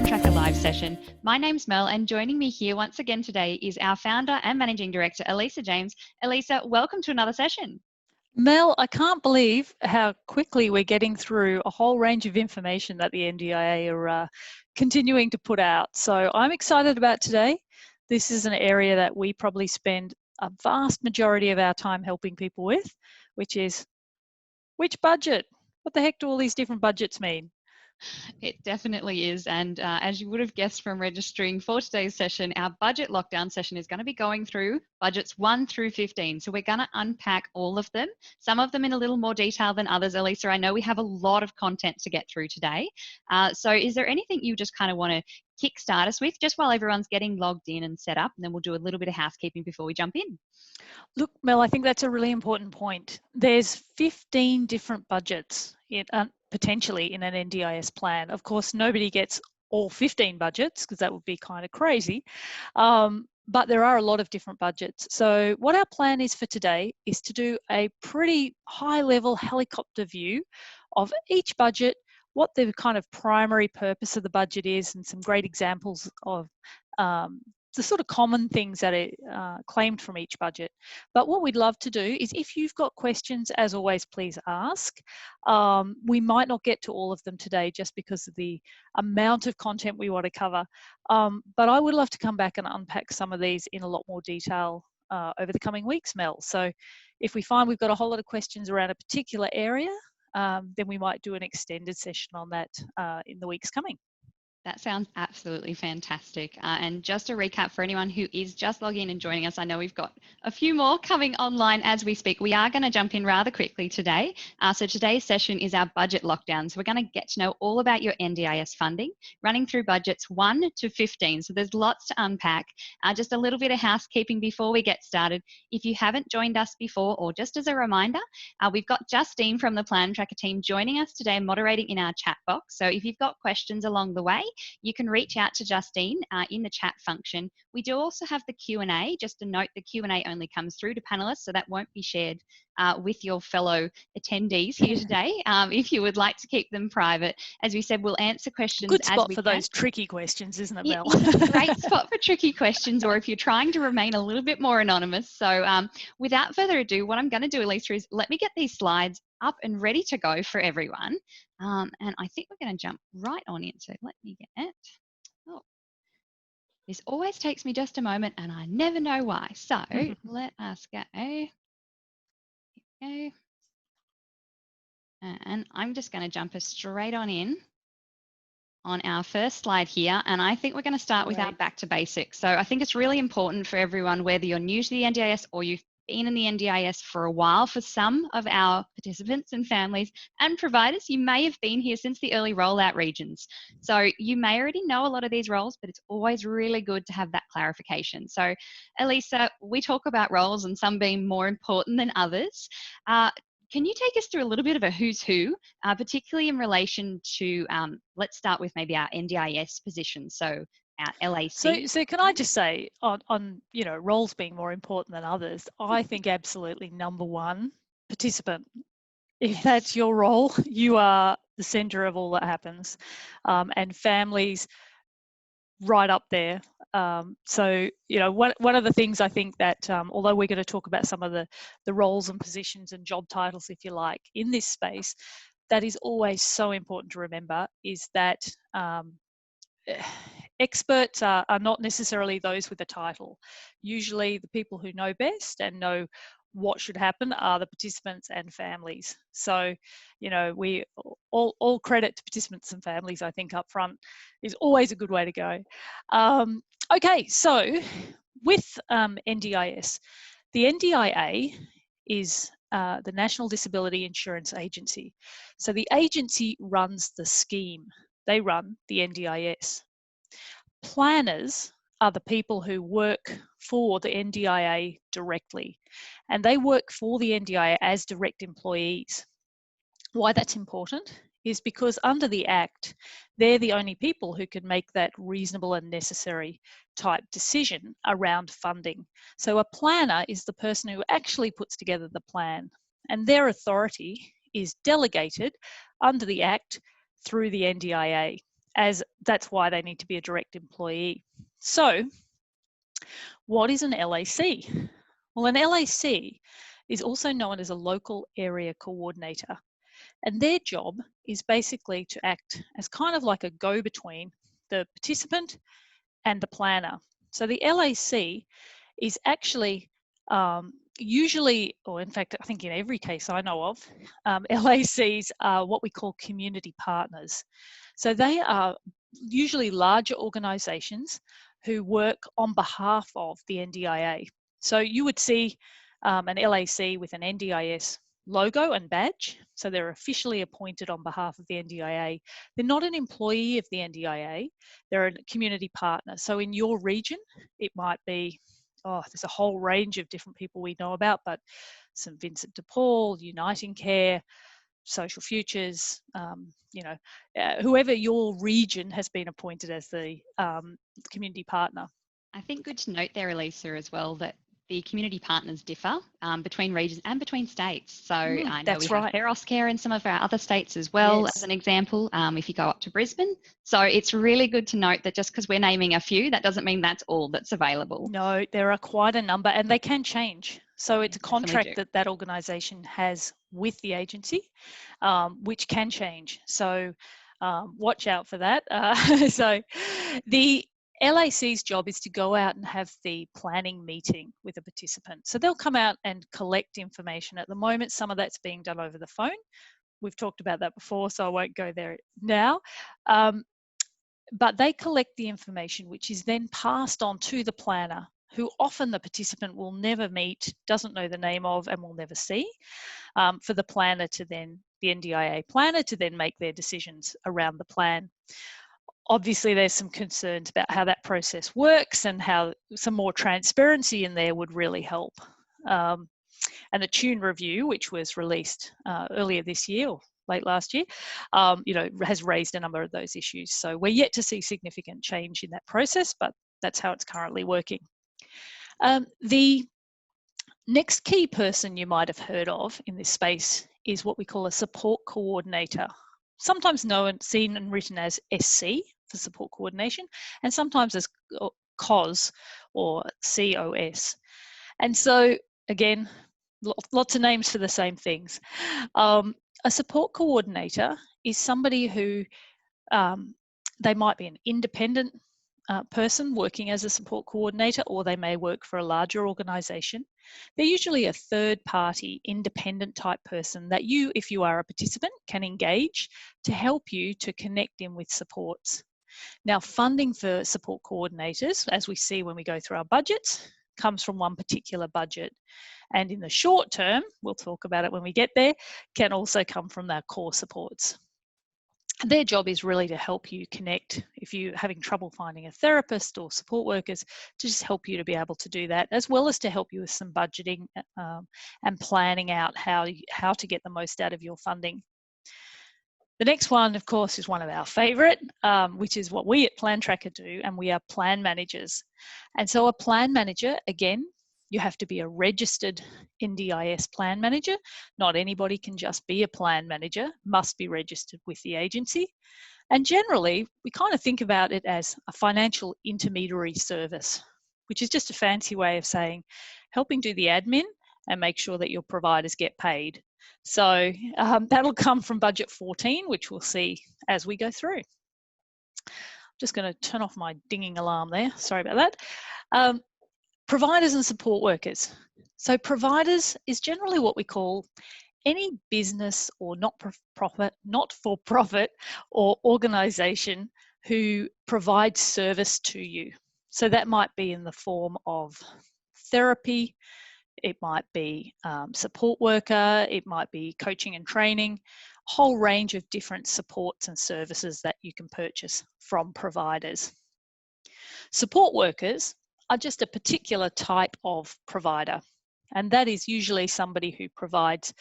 Plan Tracker Live session. My name's Mel, and joining me here once again today is our founder and managing director, Elisa James. Elisa, welcome to another session. Mel, I can't believe how quickly we're getting through a whole range of information that the NDIA are continuing to put out. So I'm excited about today. This is an area that we probably spend a vast majority of our time helping people with, which is which budget? What the heck do all these different budgets mean? It definitely is. And as you would have guessed from registering for today's session, our budget lockdown session is going to be going through budgets 1 through 15. So we're going to unpack all of them, some of them in a little more detail than others. Elisa, I know we have a lot of content to get through today. So is there anything you just kind of want to kickstart us with just while everyone's getting logged in and set up? And then we'll do a little bit of housekeeping before we jump in. Look, Mel, I think that's a really important point. There's 15 different budgets potentially in an NDIS plan. Of course, nobody gets all 15 budgets because that would be kind of crazy. But there are a lot of different budgets. So what our plan is for today is to do a pretty high-level helicopter view of each budget, what the kind of primary purpose of the budget is, and some great examples of the sort of common things that are claimed from each budget. But what we'd love to do is, if you've got questions, as always, please ask. We might not get to all of them today just because of the amount of content we want to cover. But I would love to come back and unpack some of these in a lot more detail over the coming weeks, Mel. So if we find we've got a whole lot of questions around a particular area, then we might do an extended session on that in the weeks coming. That sounds absolutely fantastic. And just a recap for anyone who is just logging in and joining us, I know we've got a few more coming online as we speak. We are going to jump in rather quickly today. So today's session is our budget lockdown. So we're going to get to know all about your NDIS funding, running through budgets 1 to 15. So there's lots to unpack. Just a little bit of housekeeping before we get started. If you haven't joined us before, or just as a reminder, we've got Justine from the Plan Tracker team joining us today, moderating in our chat box. So if you've got questions along the way, you can reach out to Justine in the chat function. We do also have the Q&A. Just a note, the Q&A only comes through to panelists, so that won't be shared with your fellow attendees here today. If you would like to keep them private, as we said, we'll answer questions Good as spot we for can. those tricky questions, isn't it, Mel? Great spot for tricky questions, or if you're trying to remain a little bit more anonymous. So without further ado, what I'm going to do, Elisa, is let me get these slides up and ready to go for everyone. And I think we're going to jump right on in. So let me get it. Oh, this always takes me just a moment and I never know why. So let us go. Here we go. And I'm just going to jump us straight on in on our first slide here. And I think we're going to start with our back to basics. So I think it's really important for everyone, whether you're new to the NDIS or you've been in the NDIS for a while. For some of our participants and families and providers, you may have been here since the early rollout regions. So you may already know a lot of these roles, but it's always really good to have that clarification. So Elisa, we talk about roles and some being more important than others. Can you take us through a little bit of a who's who, particularly in relation to, let's start with maybe our NDIS position, so our LAC. So can I just say, on roles being more important than others, I think absolutely number one, participant. If that's your role, you are the centre of all that happens, and families right up there. So one of the things I think that although we're going to talk about some of the roles and positions and job titles, if you like, in this space, that is always so important to remember is that experts are not necessarily those with a title. Usually the people who know best and know what should happen are the participants and families. So, we all credit to participants and families, I think, up front is always a good way to go. Okay, so with NDIS, the NDIA is the National Disability Insurance Agency. So the agency runs the scheme. They run the NDIS. Planners are the people who work for the NDIA directly, and they work for the NDIA as direct employees. Why that's important is because under the Act, they're the only people who can make that reasonable and necessary type decision around funding. So a planner is the person who actually puts together the plan, and their authority is delegated under the Act through the NDIA. as that's why they need to be a direct employee. So what is an LAC? Well, an LAC is also known as a local area coordinator, and their job is basically to act as kind of like a go-between the participant and the planner. So the LAC is actually usually, or in fact, I think in every case I know of, LACs are what we call community partners. So they are usually larger organisations who work on behalf of the NDIA. So you would see an LAC with an NDIS logo and badge. So they're officially appointed on behalf of the NDIA. They're not an employee of the NDIA, they're a community partner. So in your region, it might be, there's a whole range of different people we know about, but St. Vincent de Paul, Uniting Care, Social Futures, whoever your region has been appointed as the community partner. I think good to note there, Elisa, as well, that the community partners differ between regions and between states. So I know we have Feros Care in some of our other states as well, as an example, if you go up to Brisbane. So it's really good to note that just because we're naming a few, that doesn't mean that's all that's available. No, there are quite a number, and they can change. So it's a contract that organisation has with the agency, which can change. So watch out for that. So the LAC's job is to go out and have the planning meeting with a participant. So they'll come out and collect information. At the moment, some of that's being done over the phone. We've talked about that before, so I won't go there now. But they collect the information, which is then passed on to the planner, who often the participant will never meet, doesn't know the name of, and will never see, for the planner to then, the NDIA planner to then make their decisions around the plan. Obviously, there's some concerns about how that process works and how some more transparency in there would really help. And the Tune review, which was released earlier this year, or late last year, has raised a number of those issues. So we're yet to see significant change in that process, but that's how it's currently working. The next key person you might have heard of in this space is what we call a support coordinator, sometimes known, seen and written as SC for support coordination, and sometimes as COS or COS. And so again, lots of names for the same things. A support coordinator is somebody who they might be an independent person working as a support coordinator, or they may work for a larger organisation. They're usually a third-party, independent type person that you, if you are a participant, can engage to help you to connect in with supports. Now, funding for support coordinators, as we see when we go through our budgets, comes from one particular budget. And in the short term, we'll talk about it when we get there, can also come from our core supports. Their job is really to help you connect if you're having trouble finding a therapist or support workers, to just help you to be able to do that, as well as to help you with some budgeting and planning out how to get the most out of your funding. The next one, of course, is one of our favourite, which is what we at Plan Tracker do, and we are plan managers. And so a plan manager, again, you have to be a registered NDIS plan manager. Not anybody can just be a plan manager, must be registered with the agency. And generally, we kind of think about it as a financial intermediary service, which is just a fancy way of saying helping do the admin and make sure that your providers get paid. So that'll come from budget 14, which we'll see as we go through. I'm just going to turn off my dinging alarm there. Sorry about that. Providers and support workers. So providers is generally what we call any business or not-for-profit or organisation who provides service to you. So that might be in the form of therapy, it might be support worker, it might be coaching and training, a whole range of different supports and services that you can purchase from providers. Support workers are just a particular type of provider, and that is usually somebody who provides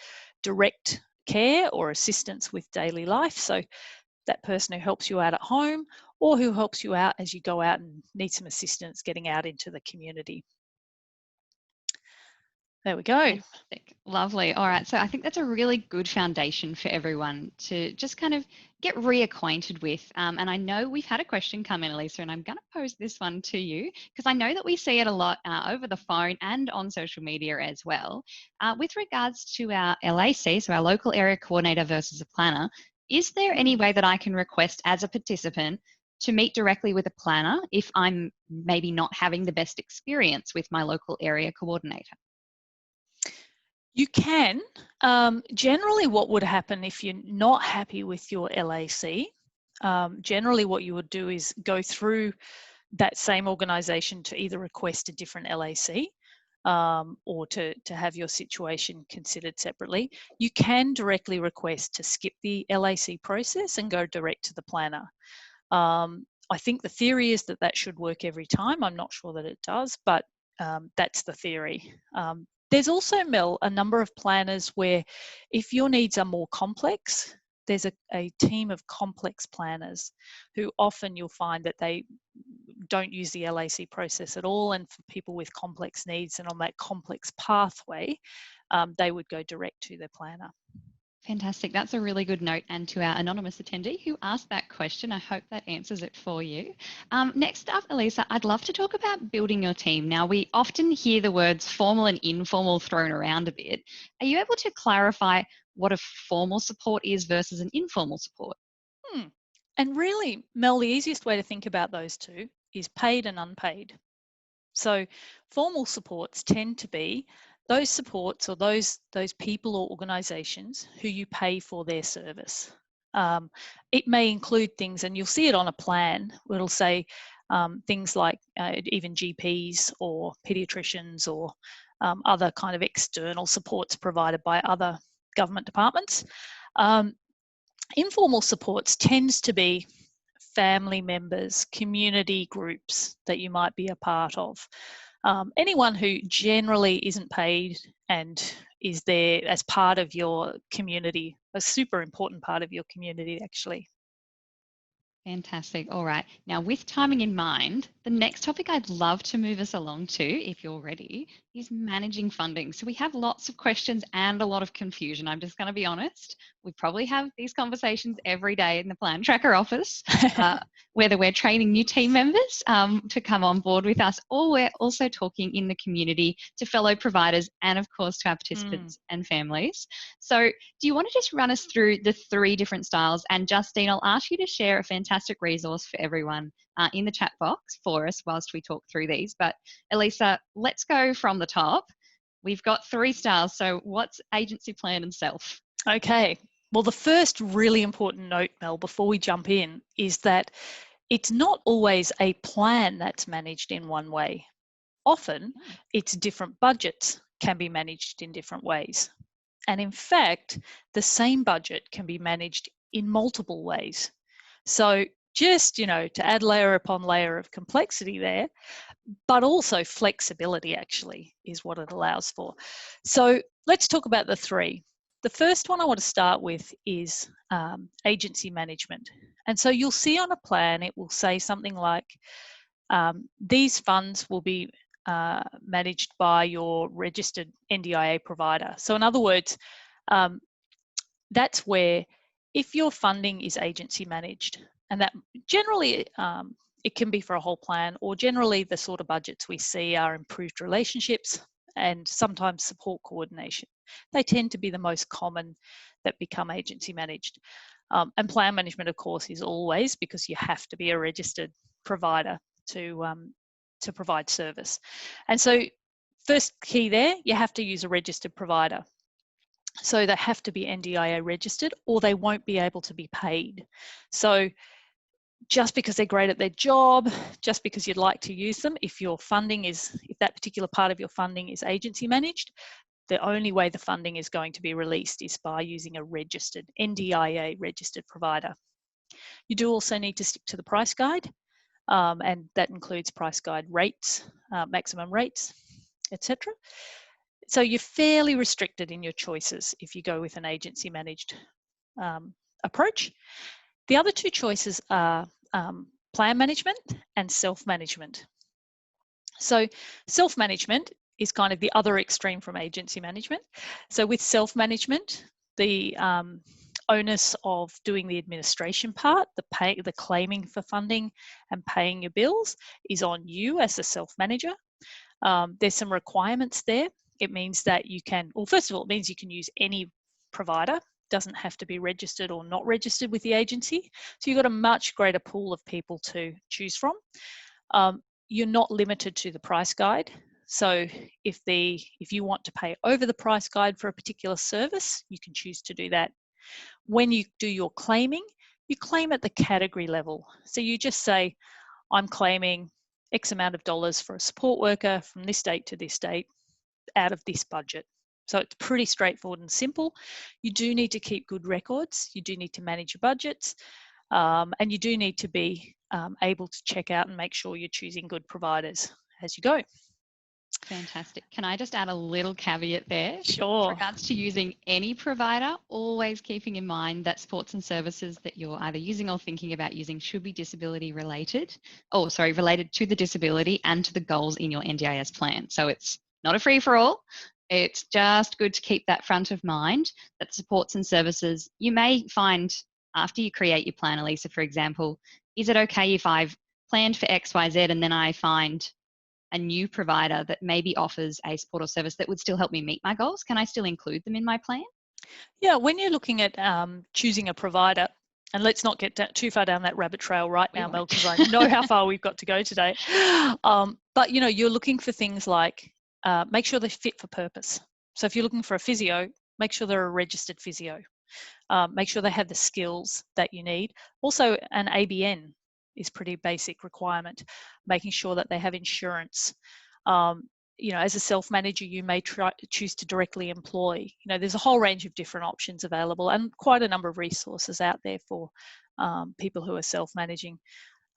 direct care or assistance with daily life. So that person who helps you out at home, or who helps you out as you go out and need some assistance getting out into the community. There we go. Fantastic. Lovely. All right. So I think that's a really good foundation for everyone to just kind of get reacquainted with. And I know we've had a question come in, Elisa, and I'm going to pose this one to you because I know that we see it a lot over the phone and on social media as well. With regards to our LAC, so our local area coordinator versus a planner, is there any way that I can request as a participant to meet directly with a planner if I'm maybe not having the best experience with my local area coordinator? You can. Generally, what would happen if you're not happy with your LAC, generally what you would do is go through that same organisation to either request a different LAC or to have your situation considered separately. You can directly request to skip the LAC process and go direct to the planner. I think the theory is that that should work every time. I'm not sure that it does, but that's the theory. There's also, Mel, a number of planners where if your needs are more complex, there's a team of complex planners who often you'll find that they don't use the LAC process at all, and for people with complex needs and on that complex pathway, they would go direct to their planner. Fantastic. That's a really good note. And to our anonymous attendee who asked that question, I hope that answers it for you. Next up, Elisa, I'd love to talk about building your team. Now, we often hear the words formal and informal thrown around a bit. Are you able to clarify what a formal support is versus an informal support? And really, Mel, the easiest way to think about those two is paid and unpaid. So formal supports tend to be those supports or those people or organisations who you pay for their service. It may include things, and you'll see it on a plan, where it'll say things like even GPs or paediatricians or other kind of external supports provided by other government departments. Informal supports tends to be family members, community groups that you might be a part of. Anyone who generally isn't paid and is there as part of your community, a super important part of your community, actually. Fantastic. All right. Now, with timing in mind, the next topic I'd love to move us along to, if you're ready, is managing funding. So we have lots of questions and a lot of confusion. I'm just going to be honest. We probably have these conversations every day in the Plan Tracker office, whether we're training new team members to come on board with us, or we're also talking in the community to fellow providers and, of course, to our participants and families. So do you want to just run us through the 3 different styles? And Justine, I'll ask you to share a fantastic resource for everyone in the chat box for us whilst we talk through these. But Elisa, let's go from the top. We've got 3 styles. So what's agency, plan and self? Okay. Well, the first really important note, Mel, before we jump in, is that it's not always a plan that's managed in one way. Often, it's different budgets can be managed in different ways. And in fact, the same budget can be managed in multiple ways. So just, to add layer upon layer of complexity there, but also flexibility actually is what it allows for. So let's talk about the 3. The first one I want to start with is agency management. And so you'll see on a plan, it will say something like, these funds will be managed by your registered NDIA provider. So in other words, that's where if your funding is agency managed, and that generally it can be for a whole plan, or generally the sort of budgets we see are improved relationships and sometimes support coordination. They tend to be the most common that become agency managed. And plan management, of course, is always, because you have to be a registered provider to provide service. And so first key there, you have to use a registered provider. So they have to be NDIA registered or they won't be able to be paid. So just because they're great at their job, just because you'd like to use them, if that particular part of your funding is agency managed, the only way the funding is going to be released is by using a registered, NDIA registered provider. You do also need to stick to the price guide, and that includes price guide rates, maximum rates, etc. So you're fairly restricted in your choices if you go with an agency managed approach. The other 2 choices are plan management and self-management. So self-management is kind of the other extreme from agency management. So with self-management, the onus of doing the administration part, the claiming for funding and paying your bills is on you as a self-manager. There's some requirements there. It means that you can, well, first of all, it means you can use any provider. Doesn't have to be registered or not registered with the agency. So you've got a much greater pool of people to choose from. You're not limited to the price guide. So if you want to pay over the price guide for a particular service, you can choose to do that. When you do your claiming, you claim at the category level. So you just say, I'm claiming X amount of dollars for a support worker from this date to this date out of this budget. So it's pretty straightforward and simple. You do need to keep good records. You do need to manage your budgets. And you do need to be able to check out and make sure you're choosing good providers as you go. Fantastic. Can I just add a little caveat there? Sure. With regards to using any provider, always keeping in mind that supports and services that you're either using or thinking about using should be disability related, related to the disability and to the goals in your NDIS plan. So it's not a free for all. It's just good to keep that front of mind that supports and services you may find after you create your plan, Elisa, for example, is it okay if I've planned for X, Y, Z and then I find a new provider that maybe offers a support or service that would still help me meet my goals? Can I still include them in my plan? Yeah, when you're looking at choosing a provider, and let's not get too far down that rabbit trail right now, Mel, because I know how far we've got to go today. But you're looking for things like make sure they fit for purpose. So if you're looking for a physio, make sure they're a registered physio. Make sure they have the skills that you need. Also, an ABN is pretty basic requirement, making sure that they have insurance. As a self-manager, you may choose to directly employ. There's a whole range of different options available and quite a number of resources out there for people who are self-managing.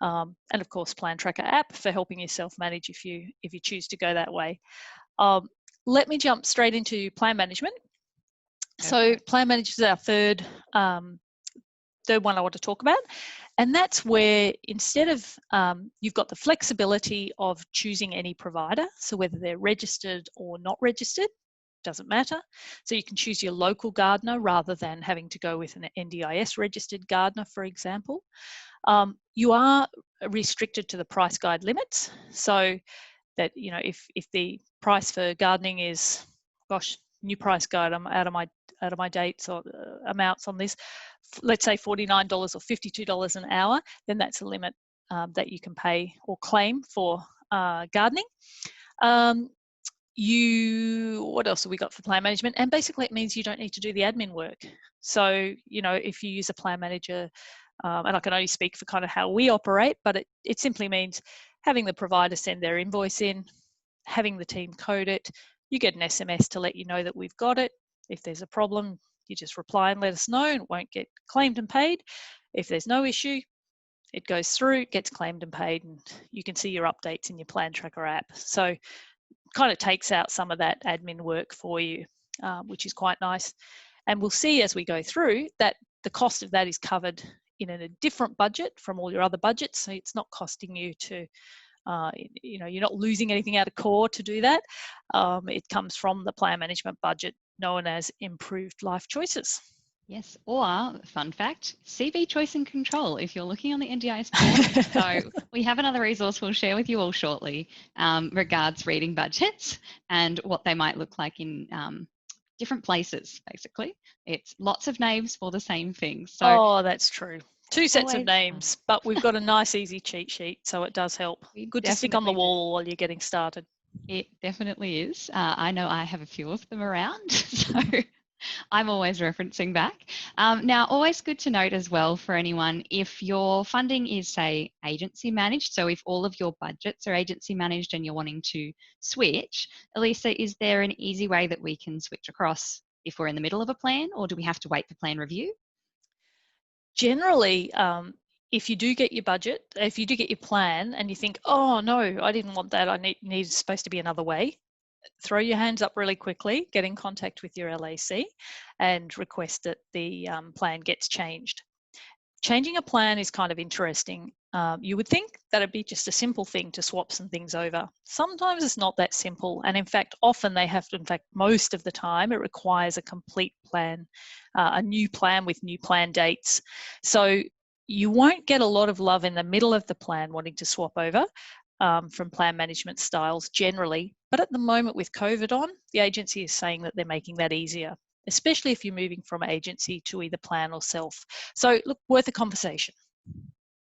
And of course, Plan Tracker app for helping you self-manage if you choose to go that way. Let me jump straight into plan management. So plan management is our third one I want to talk about. And that's where instead of, you've got the flexibility of choosing any provider. So whether they're registered or not registered, doesn't matter. So you can choose your local gardener rather than having to go with an NDIS registered gardener, for example. You are restricted to the price guide limits. So that, if the price for gardening is, gosh, new price guide, I'm out of my dates or amounts on this, let's say $49 or $52 an hour, then that's a limit that you can pay or claim for gardening. What else have we got for plan management? And basically it means you don't need to do the admin work. So, if you use a plan manager, and I can only speak for kind of how we operate, but it simply means having the provider send their invoice in, having the team code it, you get an SMS to let you know that we've got it. If there's a problem, you just reply and let us know, and it won't get claimed and paid. If there's no issue, it goes through, gets claimed and paid, and you can see your updates in your Plan Tracker app. So kind of takes out some of that admin work for you, which is quite nice. And we'll see as we go through that the cost of that is covered in a different budget from all your other budgets. So it's not costing you to, you're not losing anything out of core to do that. It comes from the plan management budget known as Improved Life Choices. Yes, or fun fact, CV Choice and Control if you're looking on the NDIS portal. So we have another resource we'll share with you all shortly regards reading budgets and what they might look like in different places, basically. It's lots of names for the same thing. So that's true. Two sets of names, but we've got a nice easy cheat sheet, so it does help. Good to stick on the wall while you're getting started. It definitely is. I know I have a few of them around, so I'm always referencing back. Now, always good to note as well for anyone, if your funding is, say, agency managed, so if all of your budgets are agency managed and you're wanting to switch, Elisa, is there an easy way that we can switch across if we're in the middle of a plan, or do we have to wait for plan review? Generally, if you do get your budget, if you do get your plan and you think, oh no, I didn't want that, I need supposed to be another way, throw your hands up really quickly, get in contact with your LAC and request that the plan gets changed. changing a plan is kind of interesting. You would think that it'd be just a simple thing to swap some things over. Sometimes it's not that simple. And in fact, often they have to, in fact, most of the time, it requires a complete plan, a new plan with new plan dates. So you won't get a lot of love in the middle of the plan wanting to swap over from plan management styles generally. But at the moment with COVID on, the agency is saying that they're making that easier, especially if you're moving from agency to either plan or self. So look, worth a conversation.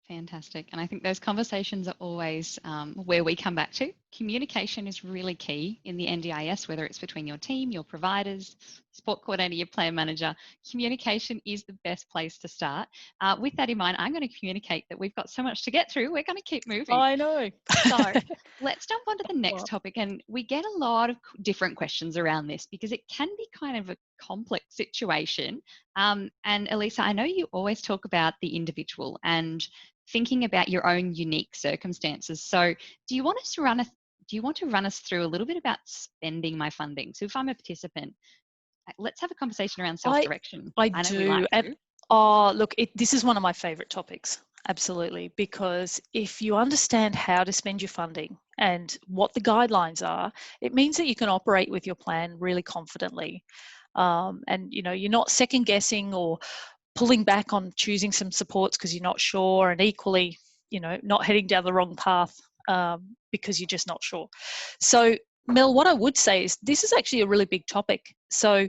Fantastic. And I think those conversations are always where we come back to. Communication is really key in the NDIS, whether it's between your team, your providers, support coordinator, your plan manager. Communication is the best place to start. With that in mind, I'm going to communicate that we've got so much to get through. We're going to keep moving. I know. So let's jump on to the next topic. And we get a lot of different questions around this because it can be kind of a complex situation. And Elisa, I know you always talk about the individual and thinking about your own unique circumstances. So do you want to run us through a little bit about spending my funding? So if I'm a participant, let's have a conversation around self-direction. I know do. we like to. Look, this is one of my favorite topics. Absolutely. Because if you understand how to spend your funding and what the guidelines are, it means that you can operate with your plan really confidently. And you're not second guessing or pulling back on choosing some supports because you're not sure, and equally, not heading down the wrong path because you're just not sure. So, Mel, what I would say is this is actually a really big topic. So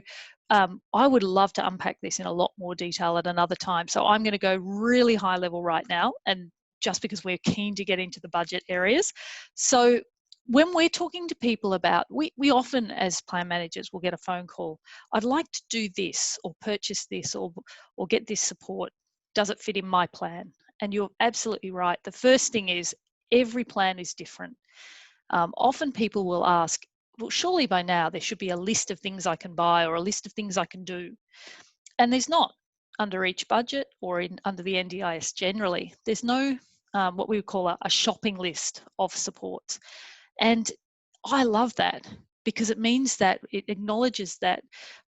I would love to unpack this in a lot more detail at another time. So I'm going to go really high level right now, and just because we're keen to get into the budget areas. So when we're talking to people about, we often as plan managers will get a phone call, I'd like to do this or purchase this or get this support. Does it fit in my plan? And you're absolutely right. The first thing is every plan is different. Often people will ask, well, surely by now there should be a list of things I can buy or a list of things I can do. And there's not under each budget or under the NDIS generally. There's no what we would call a shopping list of supports. And I love that because it means that it acknowledges that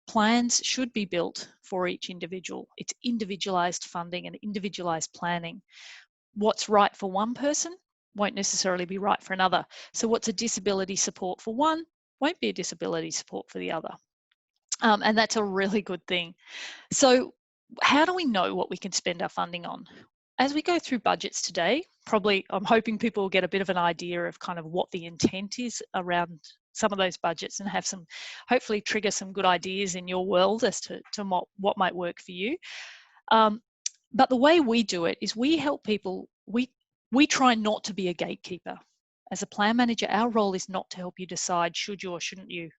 plans should be built for each individual. It's individualized funding and individualized planning. What's right for one person won't necessarily be right for another. So what's a disability support for one won't be a disability support for the other. And that's a really good thing. So how do we know what we can spend our funding on? As we go through budgets today, probably I'm hoping people will get a bit of an idea of kind of what the intent is around some of those budgets and have some, hopefully trigger some good ideas in your world as to what might work for you. But the way we do it is we help people, we try not to be a gatekeeper. As a plan manager, our role is not to help you decide should you or shouldn't you.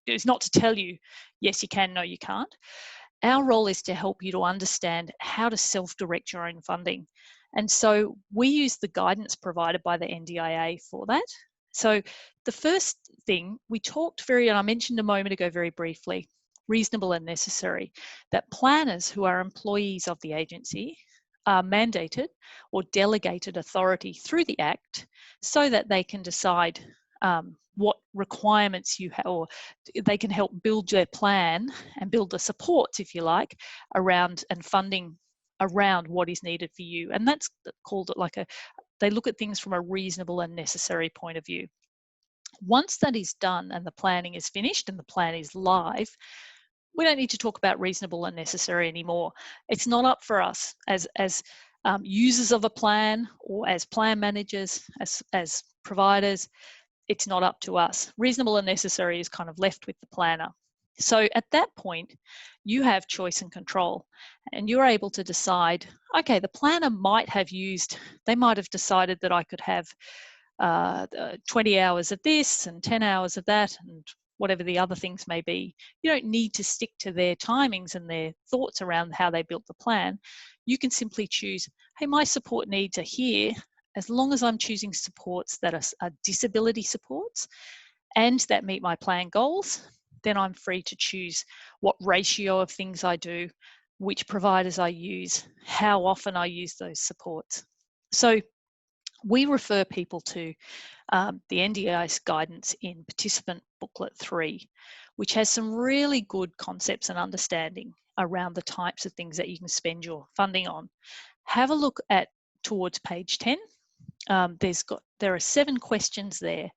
It's not to tell you, yes, you can, no, you can't. Our role is to help you to understand how to self-direct your own funding. And so we use the guidance provided by the NDIA for that. So the first thing we talked and I mentioned a moment ago very briefly, reasonable and necessary, that planners who are employees of the agency are mandated or delegated authority through the Act so that they can decide what requirements you have, or they can help build their plan and build the supports, if you like, around and funding around what is needed for you. And that's called they look at things from a reasonable and necessary point of view. Once that is done and the planning is finished and the plan is live, we don't need to talk about reasonable and necessary anymore. It's not up for us as users of a plan or as plan managers, as providers. It's not up to us. Reasonable and necessary is kind of left with the planner. So at that point, you have choice and control, and you're able to decide, okay, the planner might have decided that I could have 20 hours of this and 10 hours of that and whatever the other things may be. You don't need to stick to their timings and their thoughts around how they built the plan. You can simply choose, hey, my support needs are here. As long as I'm choosing supports that are disability supports and that meet my plan goals, then I'm free to choose what ratio of things I do, which providers I use, how often I use those supports. So we refer people to the NDIS guidance in Participant Booklet 3, which has some really good concepts and understanding around the types of things that you can spend your funding on. have a look at towards page 10. There are 7 questions there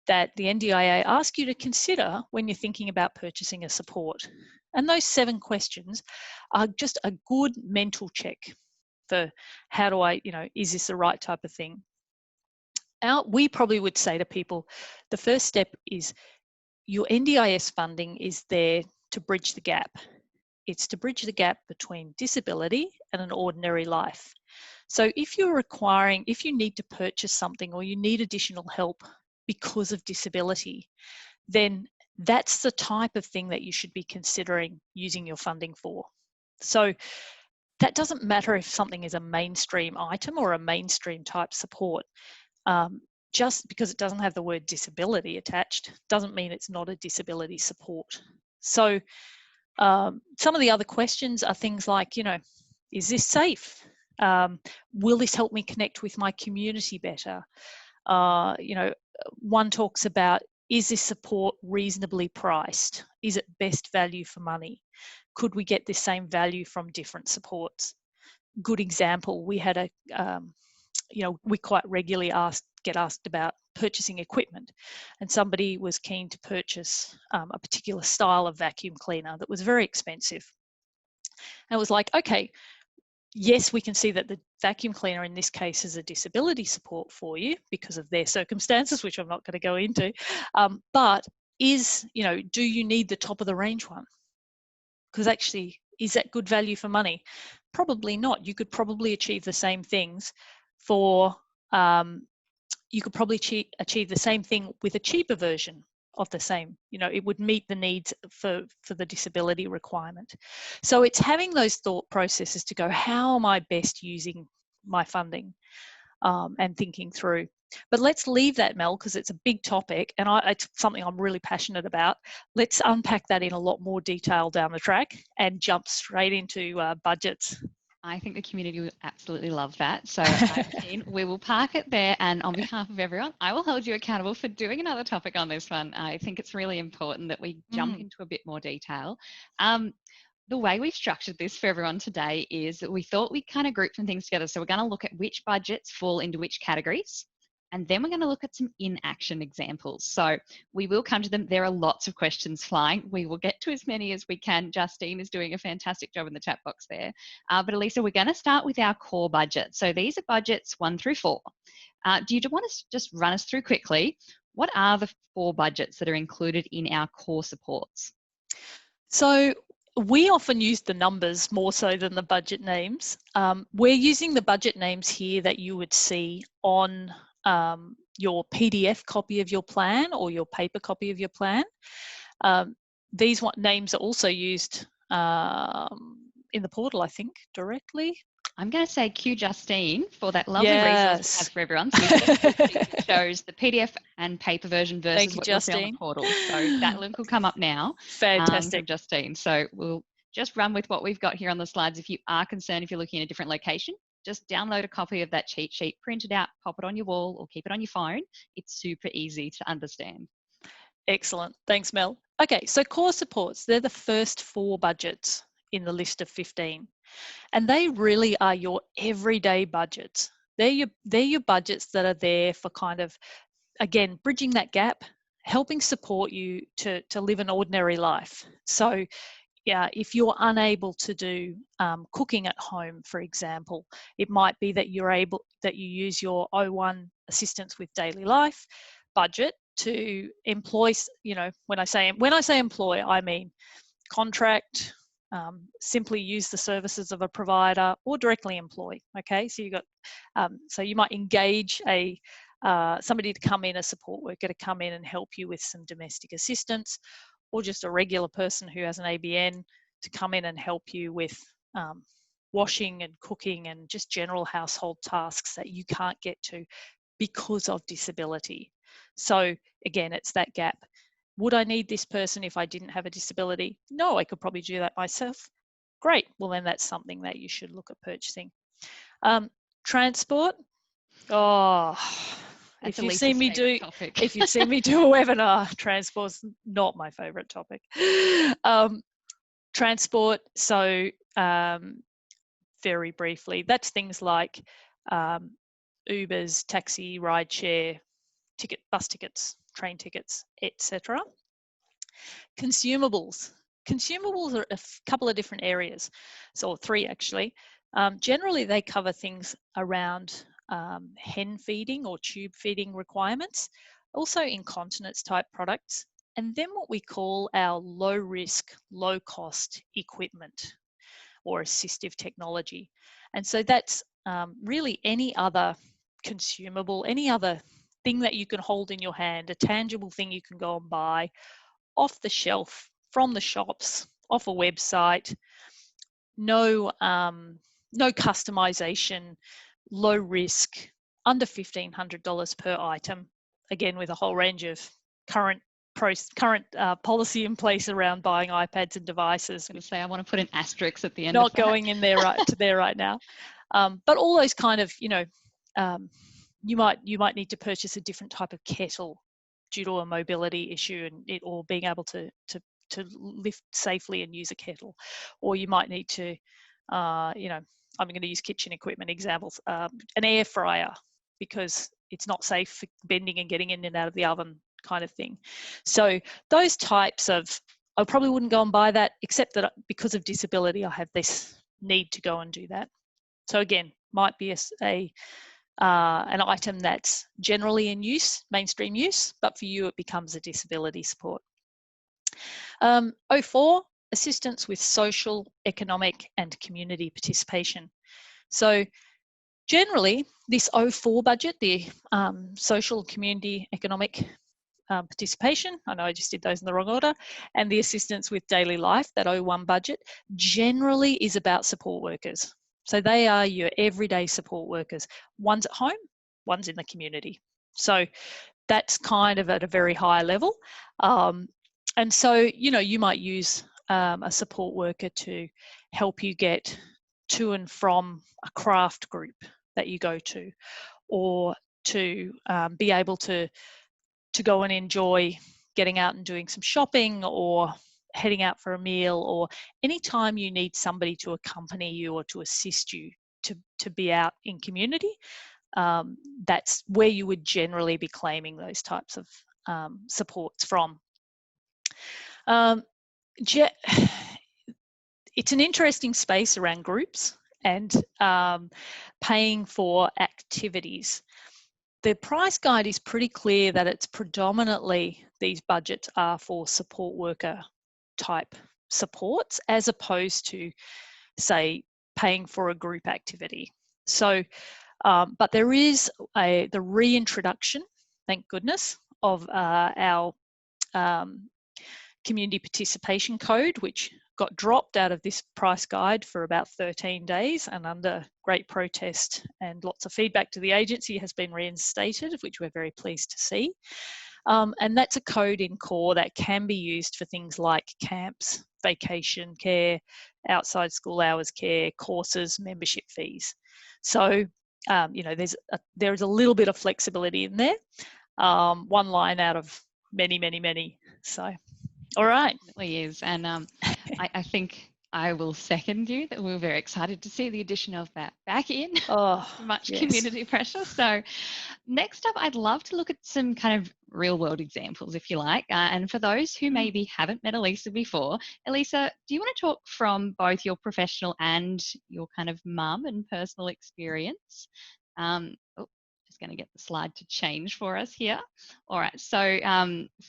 that the NDIA ask you to consider when you're thinking about purchasing a support. And those 7 questions are just a good mental check for how do I, is this the right type of thing? We probably would say to people, the first step is your NDIS funding is there to bridge the gap. It's to bridge the gap between disability and an ordinary life. So if you need to purchase something or you need additional help because of disability, then that's the type of thing that you should be considering using your funding for. So that doesn't matter if something is a mainstream item or a mainstream type support. Just because it doesn't have the word disability attached doesn't mean it's not a disability support. So some of the other questions are things like, is this safe? Will this help me connect with my community better? One talks about, is this support reasonably priced? Is it best value for money? Could we get the same value from different supports? Good example, we had we quite regularly get asked about purchasing equipment, and somebody was keen to purchase a particular style of vacuum cleaner that was very expensive. And it was like, okay, yes, we can see that the vacuum cleaner in this case is a disability support for you because of their circumstances, which I'm not going to go into. But do you need the top of the range one? Because actually, is that good value for money? Probably not. You could probably achieve the same things you could probably achieve the same thing with a cheaper version of the same. It would meet the needs for the disability requirement. So it's having those thought processes to go, how am I best using my funding, and thinking through. But let's leave that, Mel, because it's a big topic and it's something I'm really passionate about. Let's unpack that in a lot more detail down the track and jump straight into budgets. I think the community will absolutely love that. So we will park it there. And on behalf of everyone, I will hold you accountable for doing another topic on this one. I think it's really important that we jump into a bit more detail. The way we've structured this for everyone today is that we thought we'd kind of group some things together. So we're going to look at which budgets fall into which categories. And then we're going to look at some in-action examples. So we will come to them. There are lots of questions flying. We will get to as many as we can. Justine is doing a fantastic job in the chat box there. But Elisa, we're going to start with our core budget. So these are budgets 1 through 4. Do you want to just run us through quickly? What are the 4 budgets that are included in our core supports? So we often use the numbers more so than the budget names. We're using the budget names here that you would see on your PDF copy of your plan or your paper copy of your plan. These names are also used in the portal, I think, directly. I'm going to say cue Justine for that lovely resource we have for everyone. So it shows the PDF and paper version versus what you'll see on the portal. So that link will come up now. Fantastic. From Justine. So we'll just run with what we've got here on the slides. If you are concerned, if you're looking at a different location, just download a copy of that cheat sheet, print it out, pop it on your wall or keep it on your phone. It's super easy to understand. Excellent. Thanks, Mel. Okay, so core supports, they're the first 4 budgets in the list of 15. And they really are your everyday budgets. They're your budgets that are there for kind of, again, bridging that gap, helping support you to live an ordinary life. So yeah, if you're unable to do cooking at home, for example, it might be that you use your O1 assistance with daily life budget to employ, when I say employ, I mean contract, simply use the services of a provider, or directly employ. Okay, so so you might engage somebody to come in, a support worker to come in and help you with some domestic assistance, or just a regular person who has an ABN to come in and help you with washing and cooking and just general household tasks that you can't get to because of disability. So again, it's that gap. Would I need this person if I didn't have a disability? No, I could probably do that myself. Great. Well, then that's something that you should look at purchasing. Transport. Oh, if you've seen me do a webinar, transport's not my favorite topic. Transport. So very briefly. That's things like Ubers, taxi, rideshare, bus tickets, train tickets, etc. Consumables. Consumables are a couple of different areas, so 3 actually. Generally, they cover things around hen feeding or tube feeding requirements, also incontinence type products, and then what we call our low risk, low cost equipment or assistive technology. And so that's really any other consumable, any other thing that you can hold in your hand, a tangible thing you can go and buy off the shelf, from the shops, off a website, no customization, low risk, under $1,500 per item, again with a whole range of current policy in place around buying iPads and devices. I was going to say, I want to put an asterisk at the end Not of that. going in there right now. But all those kind of, you might need to purchase a different type of kettle due to a mobility issue or being able to lift safely and use a kettle, or you might need to, I'm going to use kitchen equipment examples, an air fryer because it's not safe for bending and getting in and out of the oven kind of thing. So those types of, I probably wouldn't go and buy that, except that because of disability, I have this need to go and do that. So again, might be an item that's generally in use, mainstream use, but for you it becomes a disability support. 04, assistance with social, economic and community participation. So generally this 04 budget, the social, community, economic participation, I know I just did those in the wrong order, and the assistance with daily life, that 01 budget, generally is about support workers. So they are your everyday support workers. One's at home, one's in the community. So that's kind of at a very high level. And so, you might use a support worker to help you get to and from a craft group that you go to, or to be able to go and enjoy getting out and doing some shopping, or heading out for a meal, or anytime you need somebody to accompany you or to assist you to be out in community. That's where you would generally be claiming those types of supports from. It's an interesting space around groups and paying for activities. The price guide is pretty clear that it's predominantly, these budgets are for support worker type supports, as opposed to, say, paying for a group activity. So, but there is the reintroduction, thank goodness, of our community participation code, which got dropped out of this price guide for about 13 days, and under great protest and lots of feedback to the agency has been reinstated, which we're very pleased to see. And that's a code in core that can be used for things like camps, vacation care, outside school hours care, courses, membership fees. So, there's a little bit of flexibility in there. One line out of many, many, many. So, all right. It definitely is. And I think I will second you that we're very excited to see the addition of that back in. Oh, much yes. Community pressure. So next up, I'd love to look at some kind of real world examples, if you like. And for those who maybe haven't met Elisa before, Elisa, do you want to talk from both your professional and your kind of mum and personal experience? Just going to get the slide to change for us here. All right. So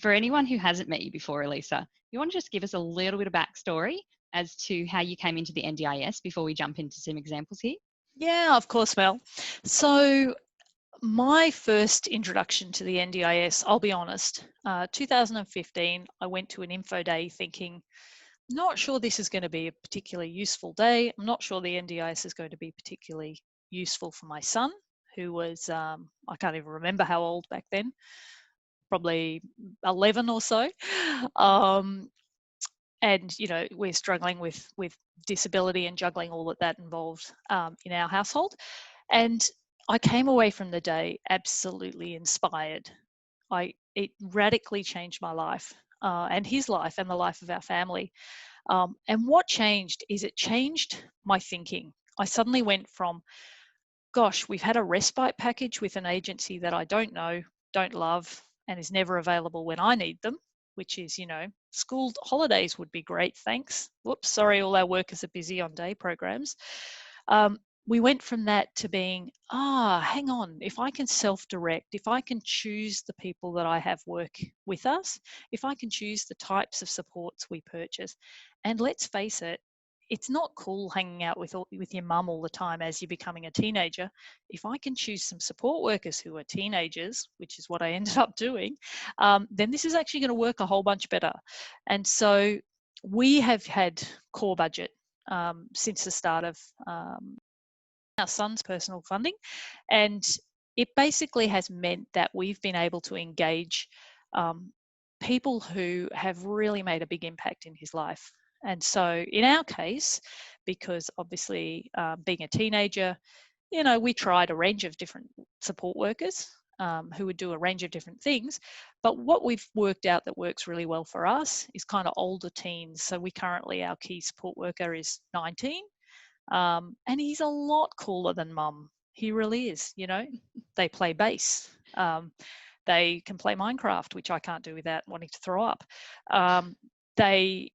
for anyone who hasn't met you before, Elisa, you want to just give us a little bit of backstory as to how you came into the NDIS before we jump into some examples here? Yeah, of course, Mel. So my first introduction to the NDIS, I'll be honest, 2015, I went to an info day thinking, not sure this is going to be a particularly useful day. I'm not sure the NDIS is going to be particularly useful for my son, who was, I can't even remember how old back then, probably 11 or so. And, we're struggling with disability and juggling all that involved in our household. And I came away from the day absolutely inspired. It radically changed my life and his life and the life of our family. And what changed is it changed my thinking. I suddenly went from, gosh, we've had a respite package with an agency that I don't know, don't love, and is never available when I need them, which is, school holidays would be great, thanks. Whoops, sorry, all our workers are busy on day programs. We went from that to being, hang on, if I can self-direct, if I can choose the people that I have work with us, if I can choose the types of supports we purchase, and let's face it, it's not cool hanging out with your mum all the time as you're becoming a teenager. If I can choose some support workers who are teenagers, which is what I ended up doing, then this is actually going to work a whole bunch better. And so we have had core budget since the start of our son's personal funding, and it basically has meant that we've been able to engage people who have really made a big impact in his life. And so in our case, because obviously being a teenager, we tried a range of different support workers who would do a range of different things. But what we've worked out that works really well for us is kind of older teens. So our key support worker is 19. And he's a lot cooler than mum. He really is, They play bass. They can play Minecraft, which I can't do without wanting to throw up. They,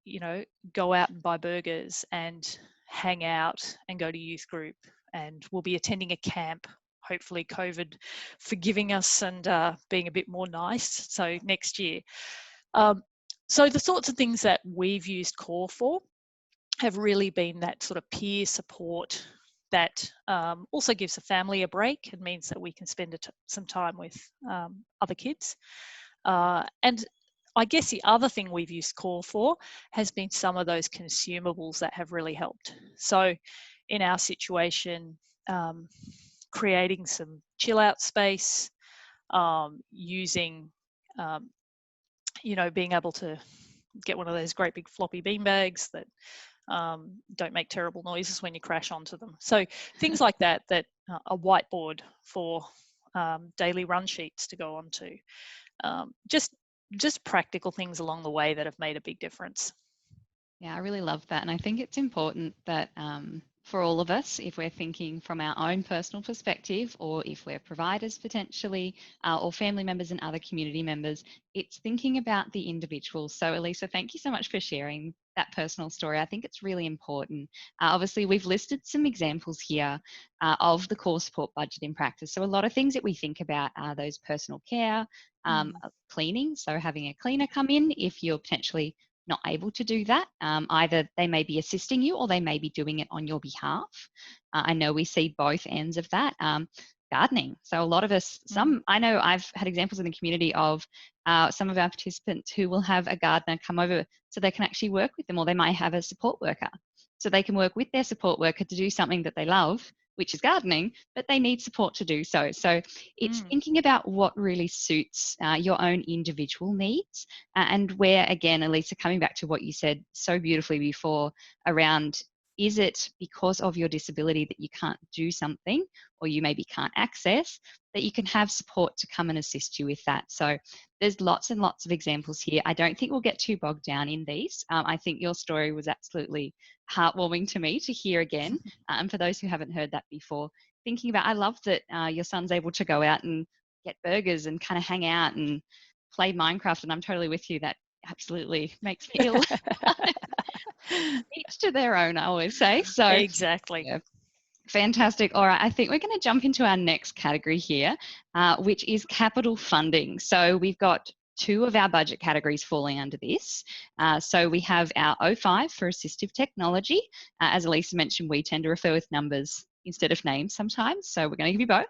go out and buy burgers and hang out and go to youth group. And we'll be attending a camp, hopefully COVID forgiving us and being a bit more nice. So next year. So the sorts of things that we've used CORE for have really been that sort of peer support that also gives the family a break and means that we can spend some time with other kids. And I guess the other thing we've used CORE for has been some of those consumables that have really helped. So in our situation, creating some chill out space, using, being able to get one of those great big floppy bean bags that don't make terrible noises when you crash onto them. So things like that, a whiteboard for daily run sheets to go onto. Just practical things along the way that have made a big difference. Yeah, I really love that. And I think it's important that for all of us, if we're thinking from our own personal perspective, or if we're providers potentially, or family members and other community members, it's thinking about the individual. So Elisa, thank you so much for sharing that personal story. I think it's really important. Obviously, we've listed some examples here of the core support budget in practice. So a lot of things that we think about are those personal care, cleaning. So having a cleaner come in if you're potentially not able to do that. Either they may be assisting you or they may be doing it on your behalf. I know we see both ends of that. Gardening. So a lot of us, I know I've had examples in the community of some of our participants who will have a gardener come over so they can actually work with them, or they might have a support worker. So they can work with their support worker to do something that they love, which is gardening, but they need support to do so. So it's thinking about what really suits your own individual needs. And where, again, Elisa, coming back to what you said so beautifully before around, is it because of your disability that you can't do something, or you maybe can't access, that you can have support to come and assist you with that? So there's lots and lots of examples here. I don't think we'll get too bogged down in these. I think your story was absolutely heartwarming to me to hear again. And for those who haven't heard that before, thinking about, I love that your son's able to go out and get burgers and kind of hang out and play Minecraft. And I'm totally with you. That absolutely makes me ill. Each to their own, I always say. So exactly. Yeah. Fantastic. All right, I think we're going to jump into our next category here, which is capital funding. So we've got two of our budget categories falling under this. So we have our 05 for assistive technology. As Elisa mentioned, we tend to refer with numbers instead of names sometimes, so we're going to give you both.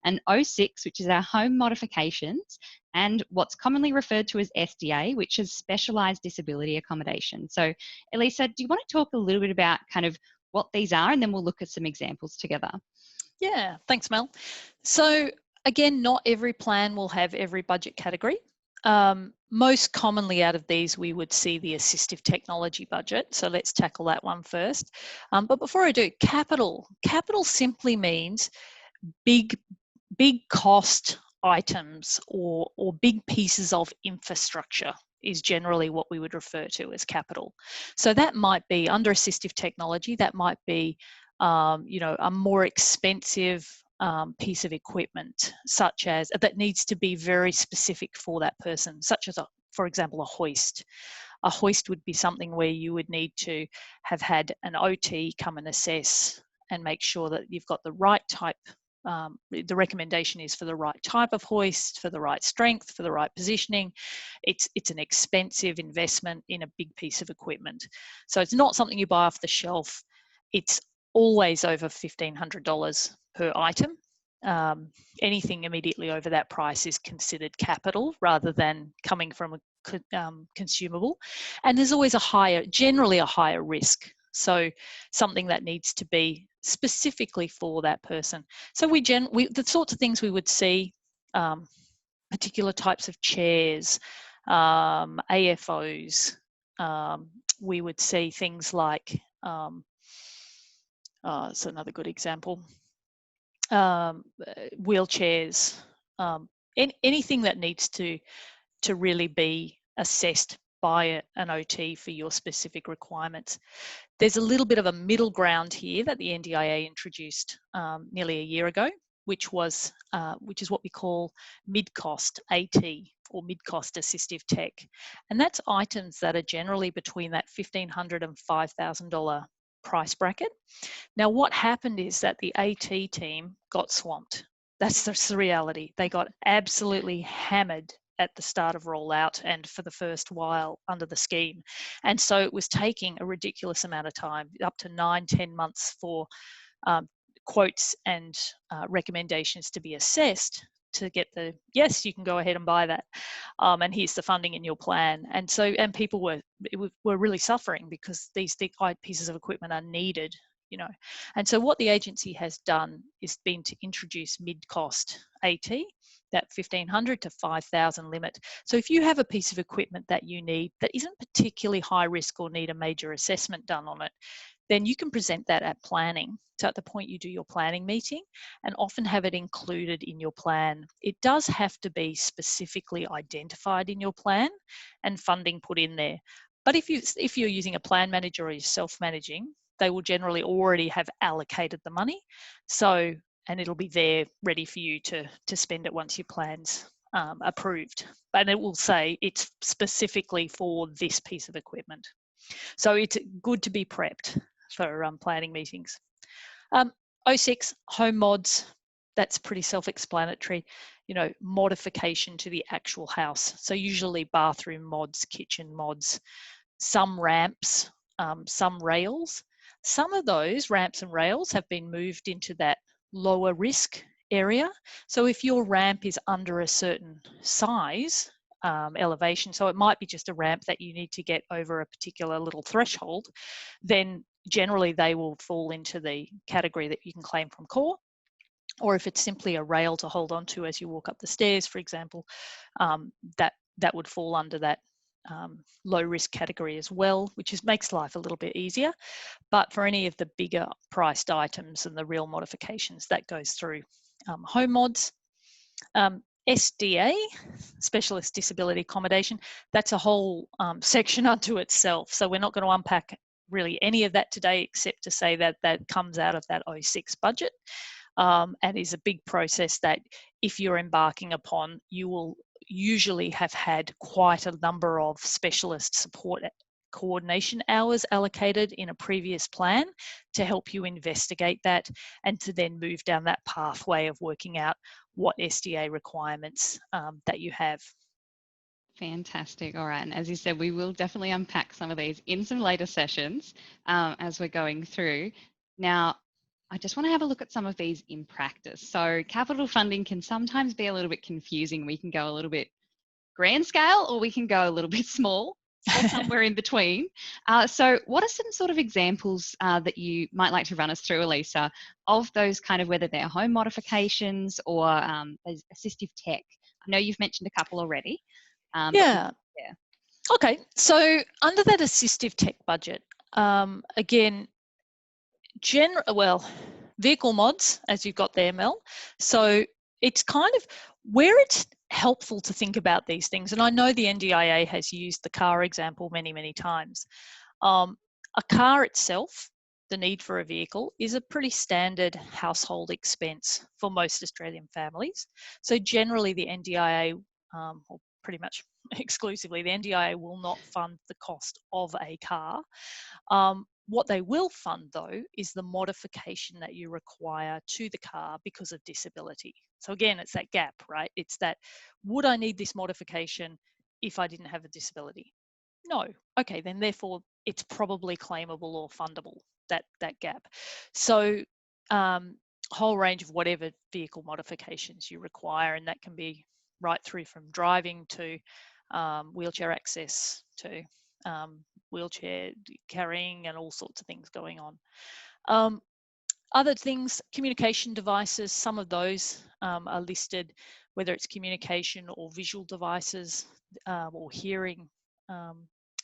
And 06, which is our home modifications, and what's commonly referred to as SDA, which is specialised disability accommodation. So Elisa, do you want to talk a little bit about kind of what these are, and then we'll look at some examples together? Yeah, thanks, Mel. So again, not every plan will have every budget category. Most commonly out of these, we would see the assistive technology budget. So let's tackle that one first. But before I do, capital simply means big cost items or big pieces of infrastructure is generally what we would refer to as capital. So that might be, under assistive technology, that might be you know, a more expensive piece of equipment, such as that needs to be very specific for that person, such as, for example, a hoist. A hoist would be something where you would need to have had an OT come and assess and make sure that you've got the right type. The recommendation is for the right type of hoist, for the right strength, for the right positioning. It's an expensive investment in a big piece of equipment. So it's not something you buy off the shelf. It's always over $1,500 per item. Anything immediately over that price is considered capital rather than coming from a consumable. And there's always generally a higher risk. So something that needs to be specifically for that person. So the sorts of things we would see, particular types of chairs, AFOs, we would see things like, so another good example, wheelchairs, anything that needs to really be assessed by an OT for your specific requirements. There's a little bit of a middle ground here that the NDIA introduced nearly a year ago, which is what we call mid-cost AT, or mid-cost assistive tech. And that's items that are generally between that $1,500 and $5,000 price bracket. Now, what happened is that the AT team got swamped. That's the reality. They got absolutely hammered at the start of rollout and for the first while under the scheme. And so it was taking a ridiculous amount of time, up to 9-10 months for quotes and recommendations to be assessed to get the, yes, you can go ahead and buy that. And here's the funding in your plan. And so, and people were really suffering because these thick pieces of equipment are needed, you know. And so what the agency has done is been to introduce mid-cost AT, that 1,500 to 5,000 limit. So if you have a piece of equipment that you need that isn't particularly high risk or need a major assessment done on it, then you can present that at planning. So at the point you do your planning meeting, and often have it included in your plan. It does have to be specifically identified in your plan and funding put in there. But if you're using a plan manager or you're self-managing, they will generally already have allocated the money. So, and it'll be there ready for you to spend it once your plan's approved. And it will say it's specifically for this piece of equipment. So it's good to be prepped for planning meetings. 06, home mods, that's pretty self-explanatory. You know, modification to the actual house. So usually bathroom mods, kitchen mods, some ramps, some rails. Some of those ramps and rails have been moved into that lower risk area. So if your ramp is under a certain size, elevation, so it might be just a ramp that you need to get over a particular little threshold, then generally they will fall into the category that you can claim from core. Or if it's simply a rail to hold on to as you walk up the stairs, for example, that would fall under that low risk category as well, which makes life a little bit easier. But for any of the bigger priced items and the real modifications, that goes through home mods. SDA, Specialist Disability Accommodation, that's a whole section unto itself. So we're not going to unpack really any of that today, except to say that that comes out of that 06 budget and is a big process that if you're embarking upon, you will usually have had quite a number of specialist support coordination hours allocated in a previous plan to help you investigate that and to then move down that pathway of working out what SDA requirements that you have. Fantastic. All right. And as you said, we will definitely unpack some of these in some later sessions as we're going through. Now, I just want to have a look at some of these in practice. So capital funding can sometimes be a little bit confusing. We can go a little bit grand scale or we can go a little bit small or somewhere in between. So what are some sort of examples that you might like to run us through, Elisa, of those kind of, whether they're home modifications or assistive tech? I know you've mentioned a couple already. Yeah. Okay. So under that assistive tech budget, again, vehicle mods, as you've got there, Mel. So it's kind of where it's helpful to think about these things. And I know the NDIA has used the car example many, many times. A car itself the need for a vehicle is a pretty standard household expense for most Australian families. So generally the NDIA, or pretty much exclusively, the NDIA will not fund the cost of a car. What they will fund though is the modification that you require to the car because of disability. So again, it's that gap, right? It's that, would I need this modification if I didn't have a disability? No. Okay, then therefore it's probably claimable or fundable, that gap. So whole range of whatever vehicle modifications you require, and that can be right through from driving to wheelchair access to wheelchair carrying and all sorts of things going on. Other things, communication devices, some of those are listed, whether it's communication or visual devices or hearing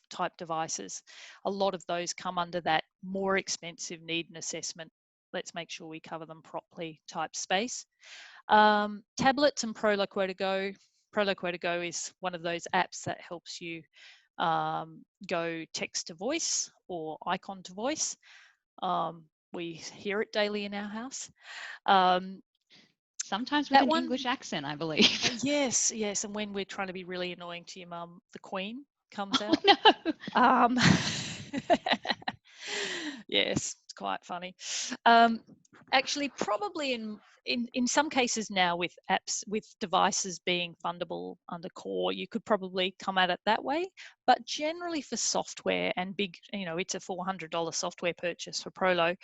type devices. A lot of those come under that more expensive need and assessment. Let's make sure we cover them properly type space. Tablets and Proloquo to Go. Proloquo to Go is one of those apps that helps you go text to voice or icon to voice. We hear it daily in our house. Sometimes with an English accent, I believe. Yes, and when we're trying to be really annoying to your mum, the Queen comes out. No. Yes, it's quite funny. Actually, probably in some cases now with apps, with devices being fundable under core, you could probably come at it that way. But generally for software and big, it's a $400 software purchase for Prolo,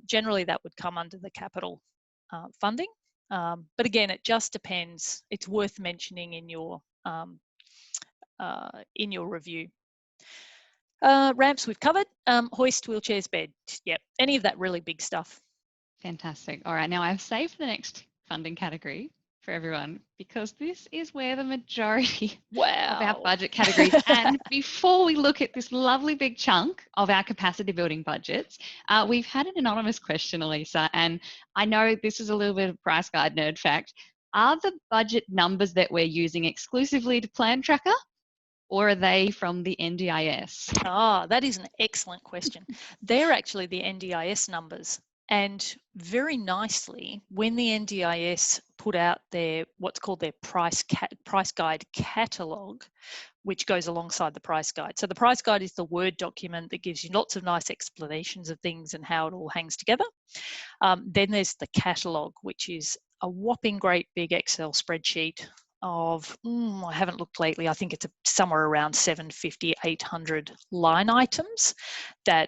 generally that would come under the capital funding. But again, it just depends. It's worth mentioning in your review. Ramps we've covered. Hoist, wheelchairs, bed. Yep, any of that really big stuff. Fantastic. All right, now I've saved the next funding category for everyone because this is where the majority of our budget categories. And before we look at this lovely big chunk of our capacity building budgets, we've had an anonymous question, Elisa, and I know this is a little bit of price guide nerd fact. Are the budget numbers that we're using exclusively to Plan Tracker, or are they from the NDIS? That is an excellent question. They're actually the NDIS numbers. And very nicely, when the NDIS put out their what's called their price guide catalogue, which goes alongside the price guide. So the price guide is the Word document that gives you lots of nice explanations of things and how it all hangs together. Then there's the catalogue, which is a whopping great big Excel spreadsheet of, I haven't looked lately, I think it's somewhere around 750, 800 line items that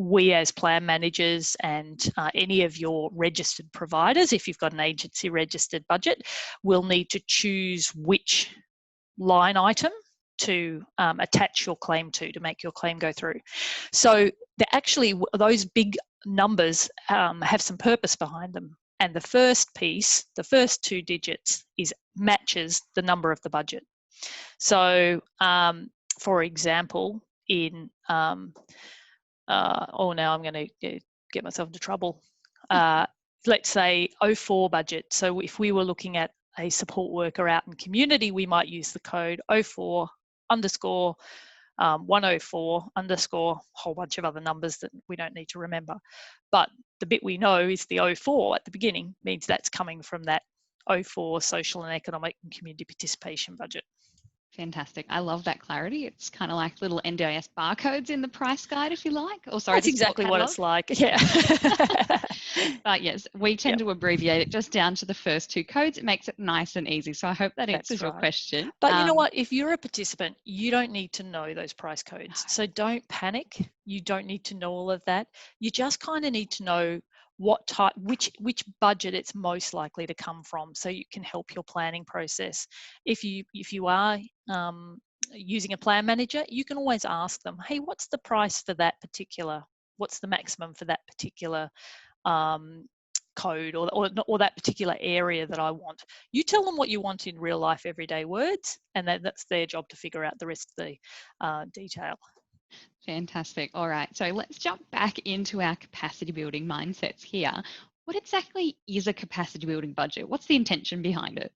we as plan managers and any of your registered providers, if you've got an agency registered budget, will need to choose which line item to attach your claim to make your claim go through. So those big numbers have some purpose behind them. And the first piece, the first 2 digits, matches the number of the budget. So, for example, in now I'm going to get myself into trouble. Let's say 04 budget. So if we were looking at a support worker out in community, we might use the code 04 _ 104 _ a whole bunch of other numbers that we don't need to remember. But the bit we know is the 04 at the beginning means that's coming from that 04 social and economic and community participation budget. Fantastic. I love that clarity. It's kind of like little NDIS barcodes in the price guide, if you like. Or sorry, that's exactly what it's like. Yeah. But yes, we tend to abbreviate it just down to the first 2 codes. It makes it nice and easy. So I hope that answers your question. But you know what? If you're a participant, you don't need to know those price codes. So don't panic. You don't need to know all of that. You just kind of need to know what type, which budget it's most likely to come from, so you can help your planning process. If you are using a plan manager, you can always ask them, hey, what's the price for that particular, what's the maximum for that particular code or that particular area that I want. You tell them what you want in real life everyday words, and that's their job to figure out the rest of the detail. Fantastic. All right. So let's jump back into our capacity building mindsets here. What exactly is a capacity building budget? What's the intention behind it?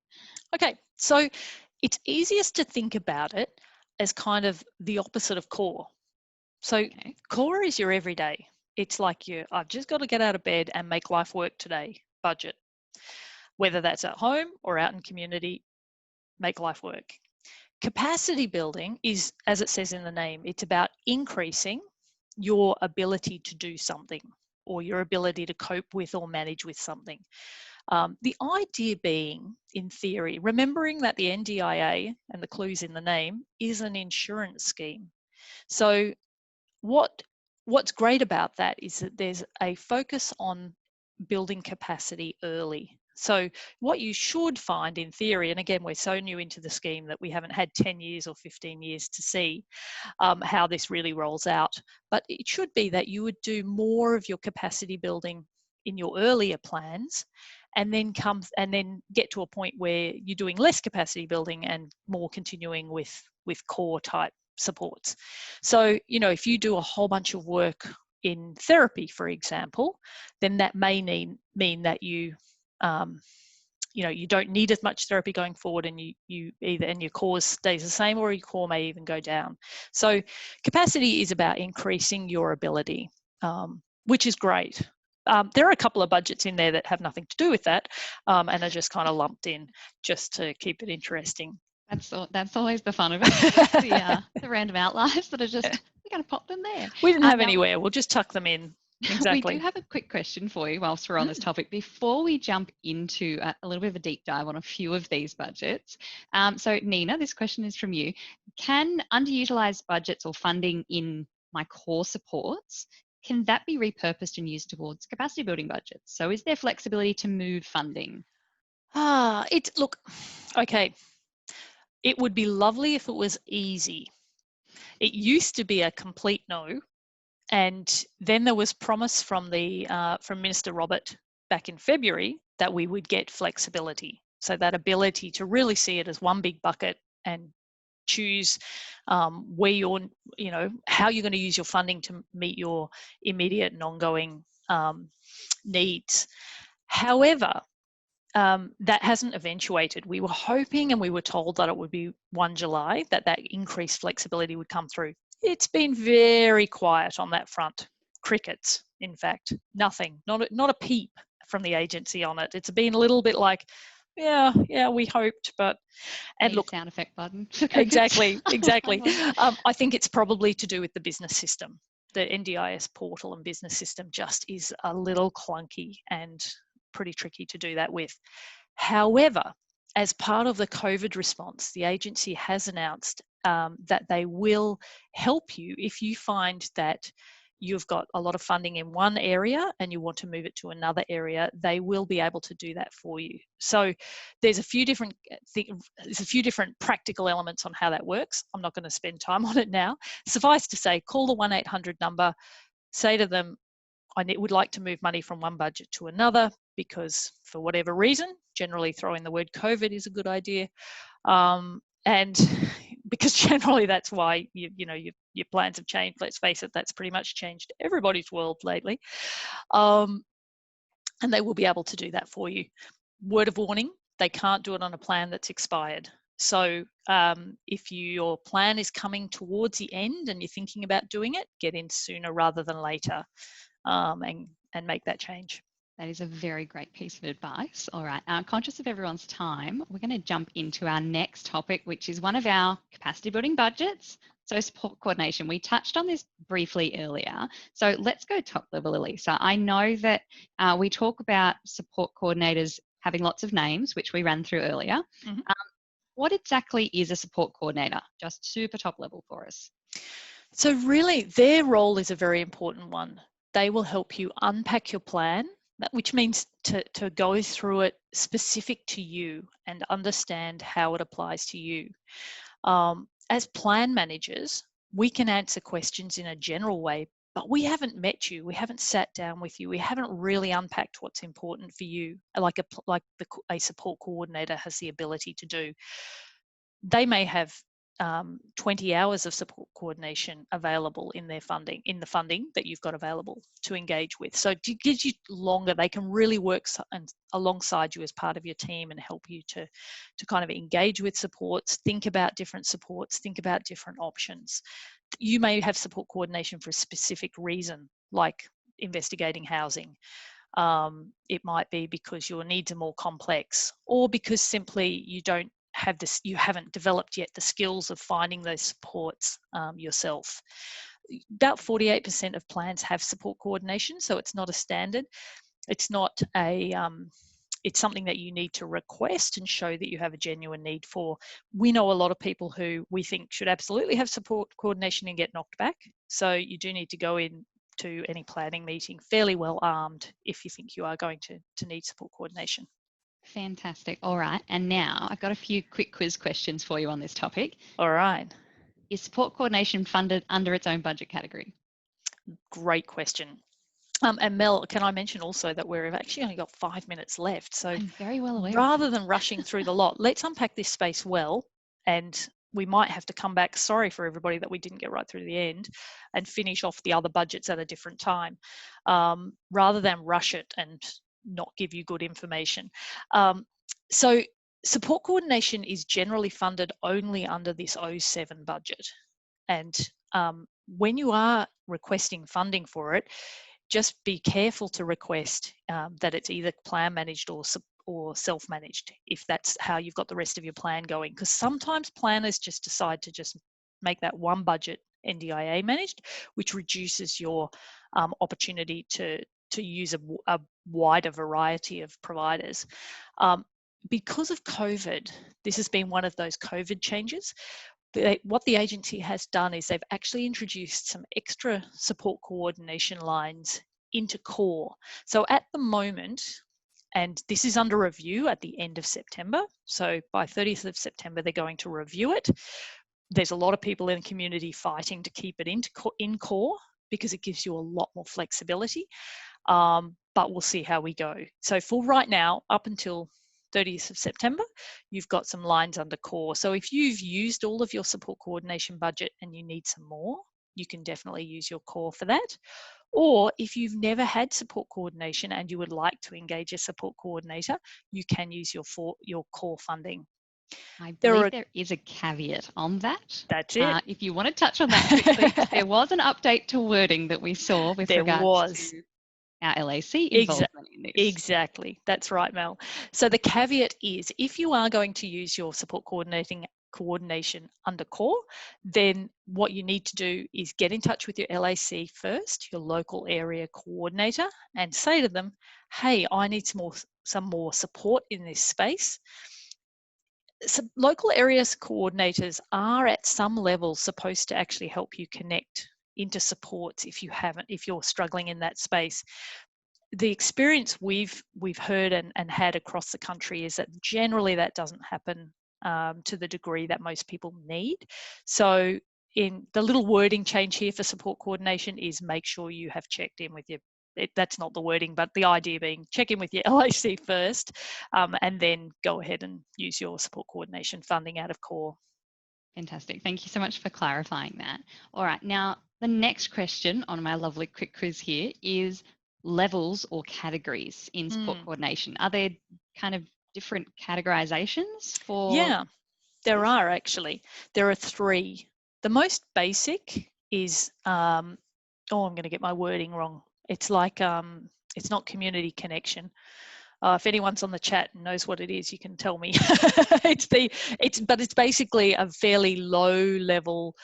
Okay. So it's easiest to think about it as kind of the opposite of core. So core is your everyday. It's like I've just got to get out of bed and make life work today budget. Whether that's at home or out in community, make life work. Capacity building is, as it says in the name, it's about increasing your ability to do something or your ability to cope with or manage with something. The idea being, in theory, remembering that the NDIA, and the clues in the name, is an insurance scheme. So what's great about that is that there's a focus on building capacity early. So what you should find in theory, and again, we're so new into the scheme that we haven't had 10 years or 15 years to see how this really rolls out, but it should be that you would do more of your capacity building in your earlier plans, and then get to a point where you're doing less capacity building and more continuing with core type supports. So, if you do a whole bunch of work in therapy, for example, then that may mean that you don't need as much therapy going forward, and your core stays the same, or your core may even go down. So capacity is about increasing your ability, which is great. There are a couple of budgets in there that have nothing to do with that, and are just kind of lumped in just to keep it interesting. That's always the fun of it. The random outliers that are just, we're going to pop them there. We didn't have anywhere. We'll just tuck them in. Exactly. We do have a quick question for you whilst we're on this topic before we jump into a little bit of a deep dive on a few of these budgets. So Nina, this question is from you. Can underutilized budgets or funding in my core supports, can that be repurposed and used towards capacity building budgets? So is there flexibility to move funding? Look, okay. It would be lovely if it was easy. It used to be a complete no. And then there was promise from Minister Robert back in February that we would get flexibility. So that ability to really see it as one big bucket and choose where how you're going to use your funding to meet your immediate and ongoing needs. However, that hasn't eventuated. We were hoping, and we were told that it would be 1 July, that increased flexibility would come through. It's been very quiet on that front. Crickets, in fact, nothing, not a peep from the agency on it. It's been a little bit like, yeah, we hoped, but, and look, sound effect button. Exactly. I think it's probably to do with the business system. The NDIS portal and business system just is a little clunky and pretty tricky to do that with. However, as part of the COVID response, the agency has announced that they will help you if you find that you've got a lot of funding in one area and you want to move it to another area. They will be able to do that for you. So there's a few different practical elements on how that works. I'm not going to spend time on it now. Suffice to say, call the 1-800 number, say to them, I would like to move money from one budget to another because for whatever reason, generally throwing the word COVID is a good idea. And because generally that's why your plans have changed. Let's face it, that's pretty much changed everybody's world lately. And they will be able to do that for you. Word of warning, they can't do it on a plan that's expired. So if your plan is coming towards the end and you're thinking about doing it, get in sooner rather than later. And make that change. That is a very great piece of advice. All right, conscious of everyone's time, we're going to jump into our next topic, which is one of our capacity building budgets. So support coordination. We touched on this briefly earlier. So let's go top level, Elisa. I know that we talk about support coordinators having lots of names, which we ran through earlier. Mm-hmm. What exactly is a support coordinator? Just super top level for us. So really, their role is a very important one. They will help you unpack your plan, which means to go through it specific to you and understand how it applies to you. As plan managers, we can answer questions in a general way, but we haven't met you. We haven't sat down with you. We haven't really unpacked what's important for you, like a support coordinator has the ability to do. They may have 20 hours of support coordination available in the funding that you've got available to engage with. So it gives you longer. They can really work alongside you as part of your team and help you to kind of engage with supports, think about different supports, think about different options. You may have support coordination for a specific reason, like investigating housing. It might be because your needs are more complex, or because simply you don't have this, you haven't developed yet the skills of finding those supports yourself. About 48% of plans have support coordination, so it's not a standard. It's not a it's something that you need to request and show that you have a genuine need for. We know a lot of people who we think should absolutely have support coordination and get knocked back. So you do need to go in to any planning meeting fairly well armed if you think you are going to need support coordination. Fantastic. All right. And now I've got a few quick quiz questions for you on this topic. All right. Is support coordination funded under its own budget category? Great question. And Mel, can I mention also that we've actually only got 5 minutes left. So I'm very well aware. Rather than rushing through the lot, let's unpack this space well, and we might have to come back. Sorry for everybody that we didn't get right through the end, and finish off the other budgets at a different time, rather than rush it and not give you good information. So support coordination is generally funded only under this 07 budget. And when you are requesting funding for it, just be careful to request that it's either plan managed or self-managed, if that's how you've got the rest of your plan going. Because sometimes planners just decide to just make that one budget NDIA managed, which reduces your opportunity to use a wider variety of providers. Because of COVID, this has been one of those COVID changes. What the agency has done is they've actually introduced some extra support coordination lines into core. So at the moment, and this is under review at the end of September, so by 30th of September, they're going to review it. There's a lot of people in the community fighting to keep it in core because it gives you a lot more flexibility, but we'll see how we go. So for right now, up until 30th of September, you've got some lines under core. So if you've used all of your support coordination budget and you need some more, you can definitely use your core for that. Or if you've never had support coordination and you would like to engage a support coordinator, you can use your core funding. I believe there is a caveat on that. That's it. If you want to touch on that quickly, there was an update to wording that we saw with regards to our LAC involvement in this. Exactly. That's right, Mel. So the caveat is, if you are going to use your support coordination under core, then what you need to do is get in touch with your LAC first, your local area coordinator, and say to them, hey, I need some more support in this space. So local areas coordinators are at some level supposed to actually help you connect into supports if you're struggling in that space. The experience we've heard and had across the country is that generally that doesn't happen to the degree that most people need. So in the little wording change here for support coordination is make sure you have checked in with that's not the wording, but the idea being check in with your LAC first, and then go ahead and use your support coordination funding out of core. Fantastic. Thank you so much for clarifying that. All right. Now, the next question on my lovely quick quiz here is levels or categories in support coordination. Are there kind of different categorizations for? Yeah, there are actually. There are 3. The most basic is, I'm going to get my wording wrong. It's like, it's not community connection. If anyone's on the chat and knows what it is, you can tell me. But it's basically a fairly low level.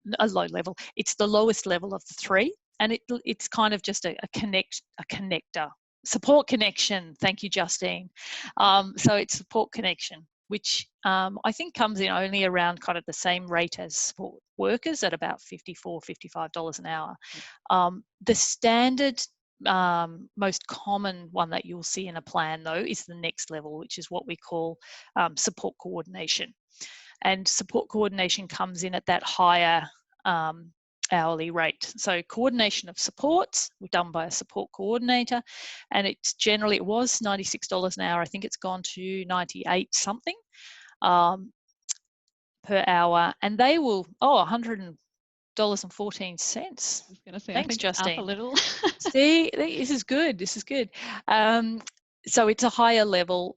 It's the lowest level of the 3, and it's kind of just a connector, support connection. Thank you, Justine. So it's support connection, which I think comes in only around kind of the same rate as support workers at about $54, $55 an hour. The standard, most common one that you'll see in a plan though is the next level, which is what we call support coordination. And support coordination comes in at that higher hourly rate. So coordination of supports were done by a support coordinator, and it was $96 an hour. I think it's gone to 98 something per hour, and they will $100.14. I was going to say, thanks, Justine. Up a little. See, this is good. This is good. So it's a higher level.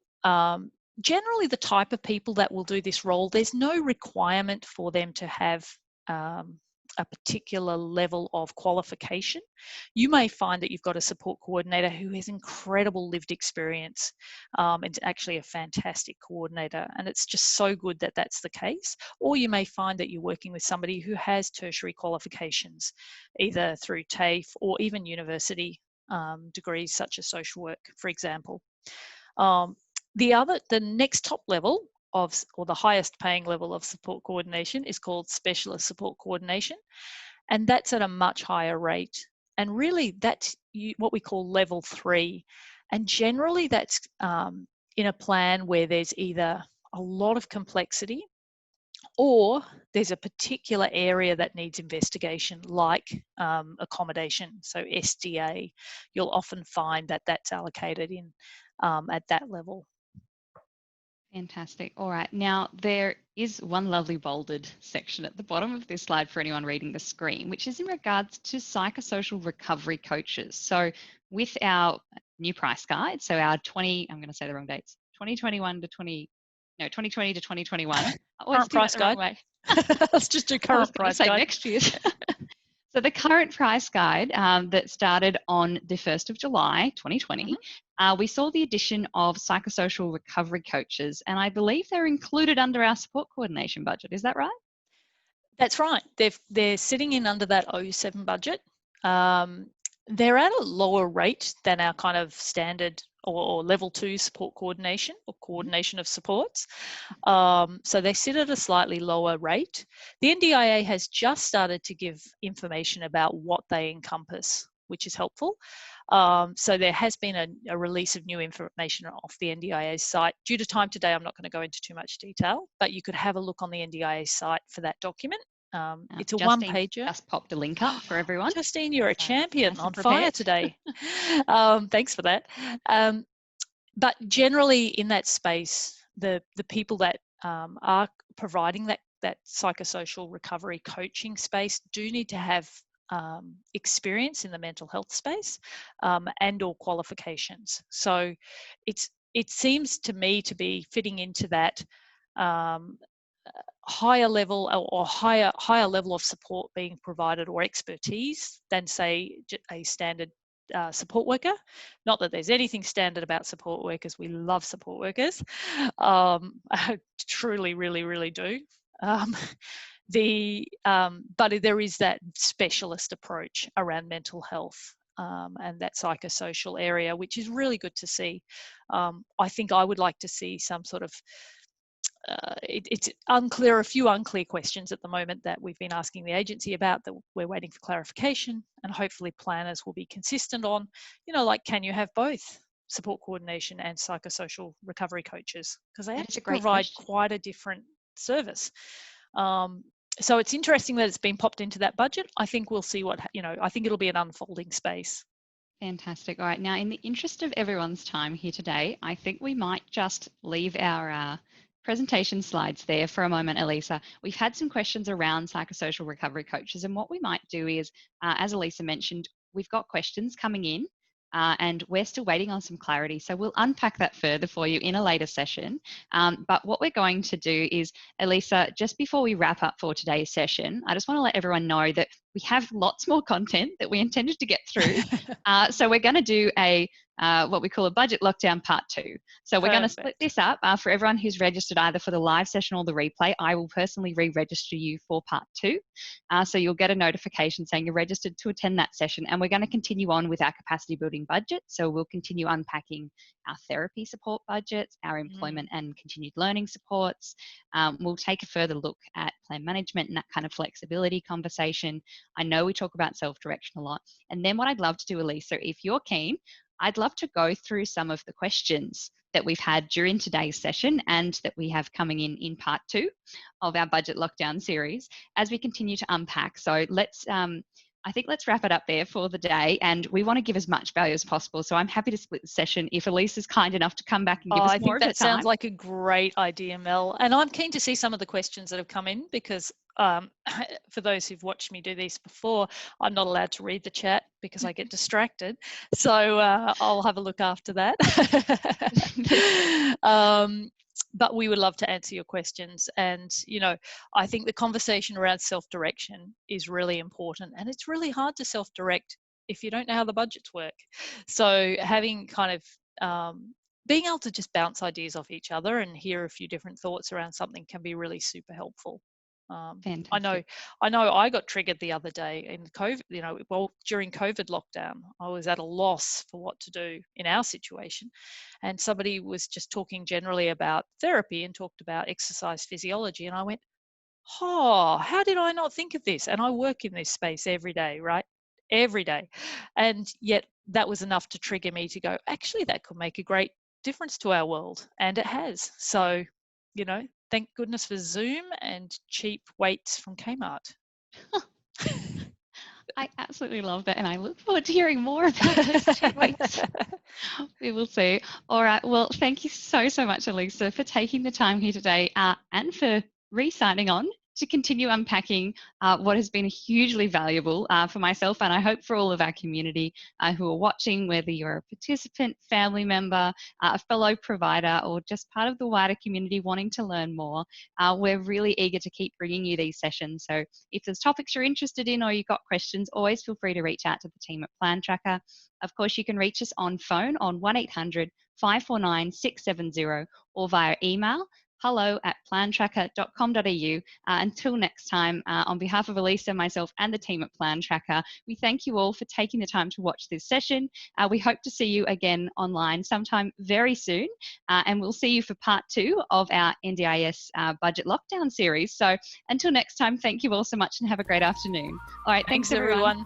Generally, the type of people that will do this role, there's no requirement for them to have a particular level of qualification. You may find that you've got a support coordinator who has incredible lived experience and actually a fantastic coordinator, and it's just so good that that's the case. Or you may find that you're working with somebody who has tertiary qualifications, either through TAFE or even university degrees such as social work, for example. The next top level or the highest paying level of support coordination is called specialist support coordination, and that's at a much higher rate. And really that's what we call level 3, and generally that's in a plan where there's either a lot of complexity or there's a particular area that needs investigation, like accommodation, so SDA. You'll often find that that's allocated in at that level. Fantastic. All right. Now, there is one lovely bolded section at the bottom of this slide for anyone reading the screen, which is in regards to psychosocial recovery coaches. So with our new price guide, so our I'm going to say the wrong dates, 2020 to 2021. Current price guide. Way. Let's just do current price guide. Next year's. So the current price guide that started on the 1st of July, 2020, we saw the addition of psychosocial recovery coaches, and I believe they're included under our support coordination budget. Is that right? That's right. They're sitting in under that 07 budget. They're at a lower rate than our kind of standard or level 2 support coordination or coordination of supports. So they sit at a slightly lower rate. The NDIA has just started to give information about what they encompass, which is helpful. So there has been a release of new information off the NDIA site. Due to time today, I'm not going to go into too much detail, but you could have a look on the NDIA site for that document. It's a one-pager. Just popped a link up for everyone. Justine, you're a champion, on fire today. Thanks for that. But generally in that space, the people that are providing that psychosocial recovery coaching space do need to have experience in the mental health space and or qualifications. So it seems to me to be fitting into that higher level or higher level of support being provided or expertise than, say, a standard support worker. Not that there's anything standard about support workers. We love support workers. Truly, really, really do. But there is that specialist approach around mental health and that psychosocial area, which is really good to see. I think I would like to see some sort of it's unclear, a few unclear questions at the moment that we've been asking the agency about, that we're waiting for clarification, and hopefully planners will be consistent on, like, can you have both support coordination and psychosocial recovery coaches? Because they actually provide quite a different service. So it's interesting that it's been popped into that budget. I think we'll see I think it'll be an unfolding space. Fantastic. All right. Now, in the interest of everyone's time here today, I think we might just leave our presentation slides there for a moment, Elisa. We've had some questions around psychosocial recovery coaches, and what we might do is, as Elisa mentioned, we've got questions coming in and we're still waiting on some clarity. So we'll unpack that further for you in a later session. But what we're going to do is, Elisa, just before we wrap up for today's session, I just want to let everyone know that we have lots more content that we intended to get through. So we're going to do what we call a budget lockdown part 2. So we're going to split this up for everyone who's registered either for the live session or the replay. I will personally re-register you for part 2. So you'll get a notification saying you're registered to attend that session. And we're going to continue on with our capacity building budget. So we'll continue unpacking our therapy support budgets, our employment and continued learning supports. We'll take a further look at plan management and that kind of flexibility conversation. I know we talk about self-direction a lot. And then what I'd love to do, Elisa, if you're keen, I'd love to go through some of the questions that we've had during today's session and that we have coming in part 2 of our budget lockdown series as we continue to unpack. So I think let's wrap it up there for the day, and we want to give as much value as possible. So I'm happy to split the session if Elisa's kind enough to come back and give us more of her time. I think that sounds like a great idea, Mel. And I'm keen to see some of the questions that have come in, because for those who've watched me do these before, I'm not allowed to read the chat because I get distracted. So I'll have a look after that. but we would love to answer your questions. And, I think the conversation around self-direction is really important. And it's really hard to self-direct if you don't know how the budgets work. So having kind of being able to just bounce ideas off each other and hear a few different thoughts around something can be really super helpful. I know Fantastic. I got triggered the other day in COVID, during COVID lockdown. I was at a loss for what to do in our situation. And somebody was just talking generally about therapy and talked about exercise physiology. And I went, oh, how did I not think of this? And I work in this space every day, right? Every day. And yet that was enough to trigger me to go, actually, that could make a great difference to our world. And it has. So, thank goodness for Zoom and cheap weights from Kmart. I absolutely love that, and I look forward to hearing more about those cheap weights. We will see. All right. Well, thank you so much, Elisa, for taking the time here today and for re-signing on to continue unpacking what has been hugely valuable for myself, and I hope for all of our community who are watching, whether you're a participant, family member, a fellow provider, or just part of the wider community wanting to learn more. We're really eager to keep bringing you these sessions. So if there's topics you're interested in or you've got questions, always feel free to reach out to the team at Plan Tracker. Of course, you can reach us on phone on 1800 549 670 or via email hello@plantracker.com.au. Until next time, on behalf of Elisa, myself, and the team at Plan Tracker, we thank you all for taking the time to watch this session. We hope to see you again online sometime very soon, and we'll see you for part 2 of our NDIS budget lockdown series. So until next time, thank you all so much and have a great afternoon. All right, thanks everyone.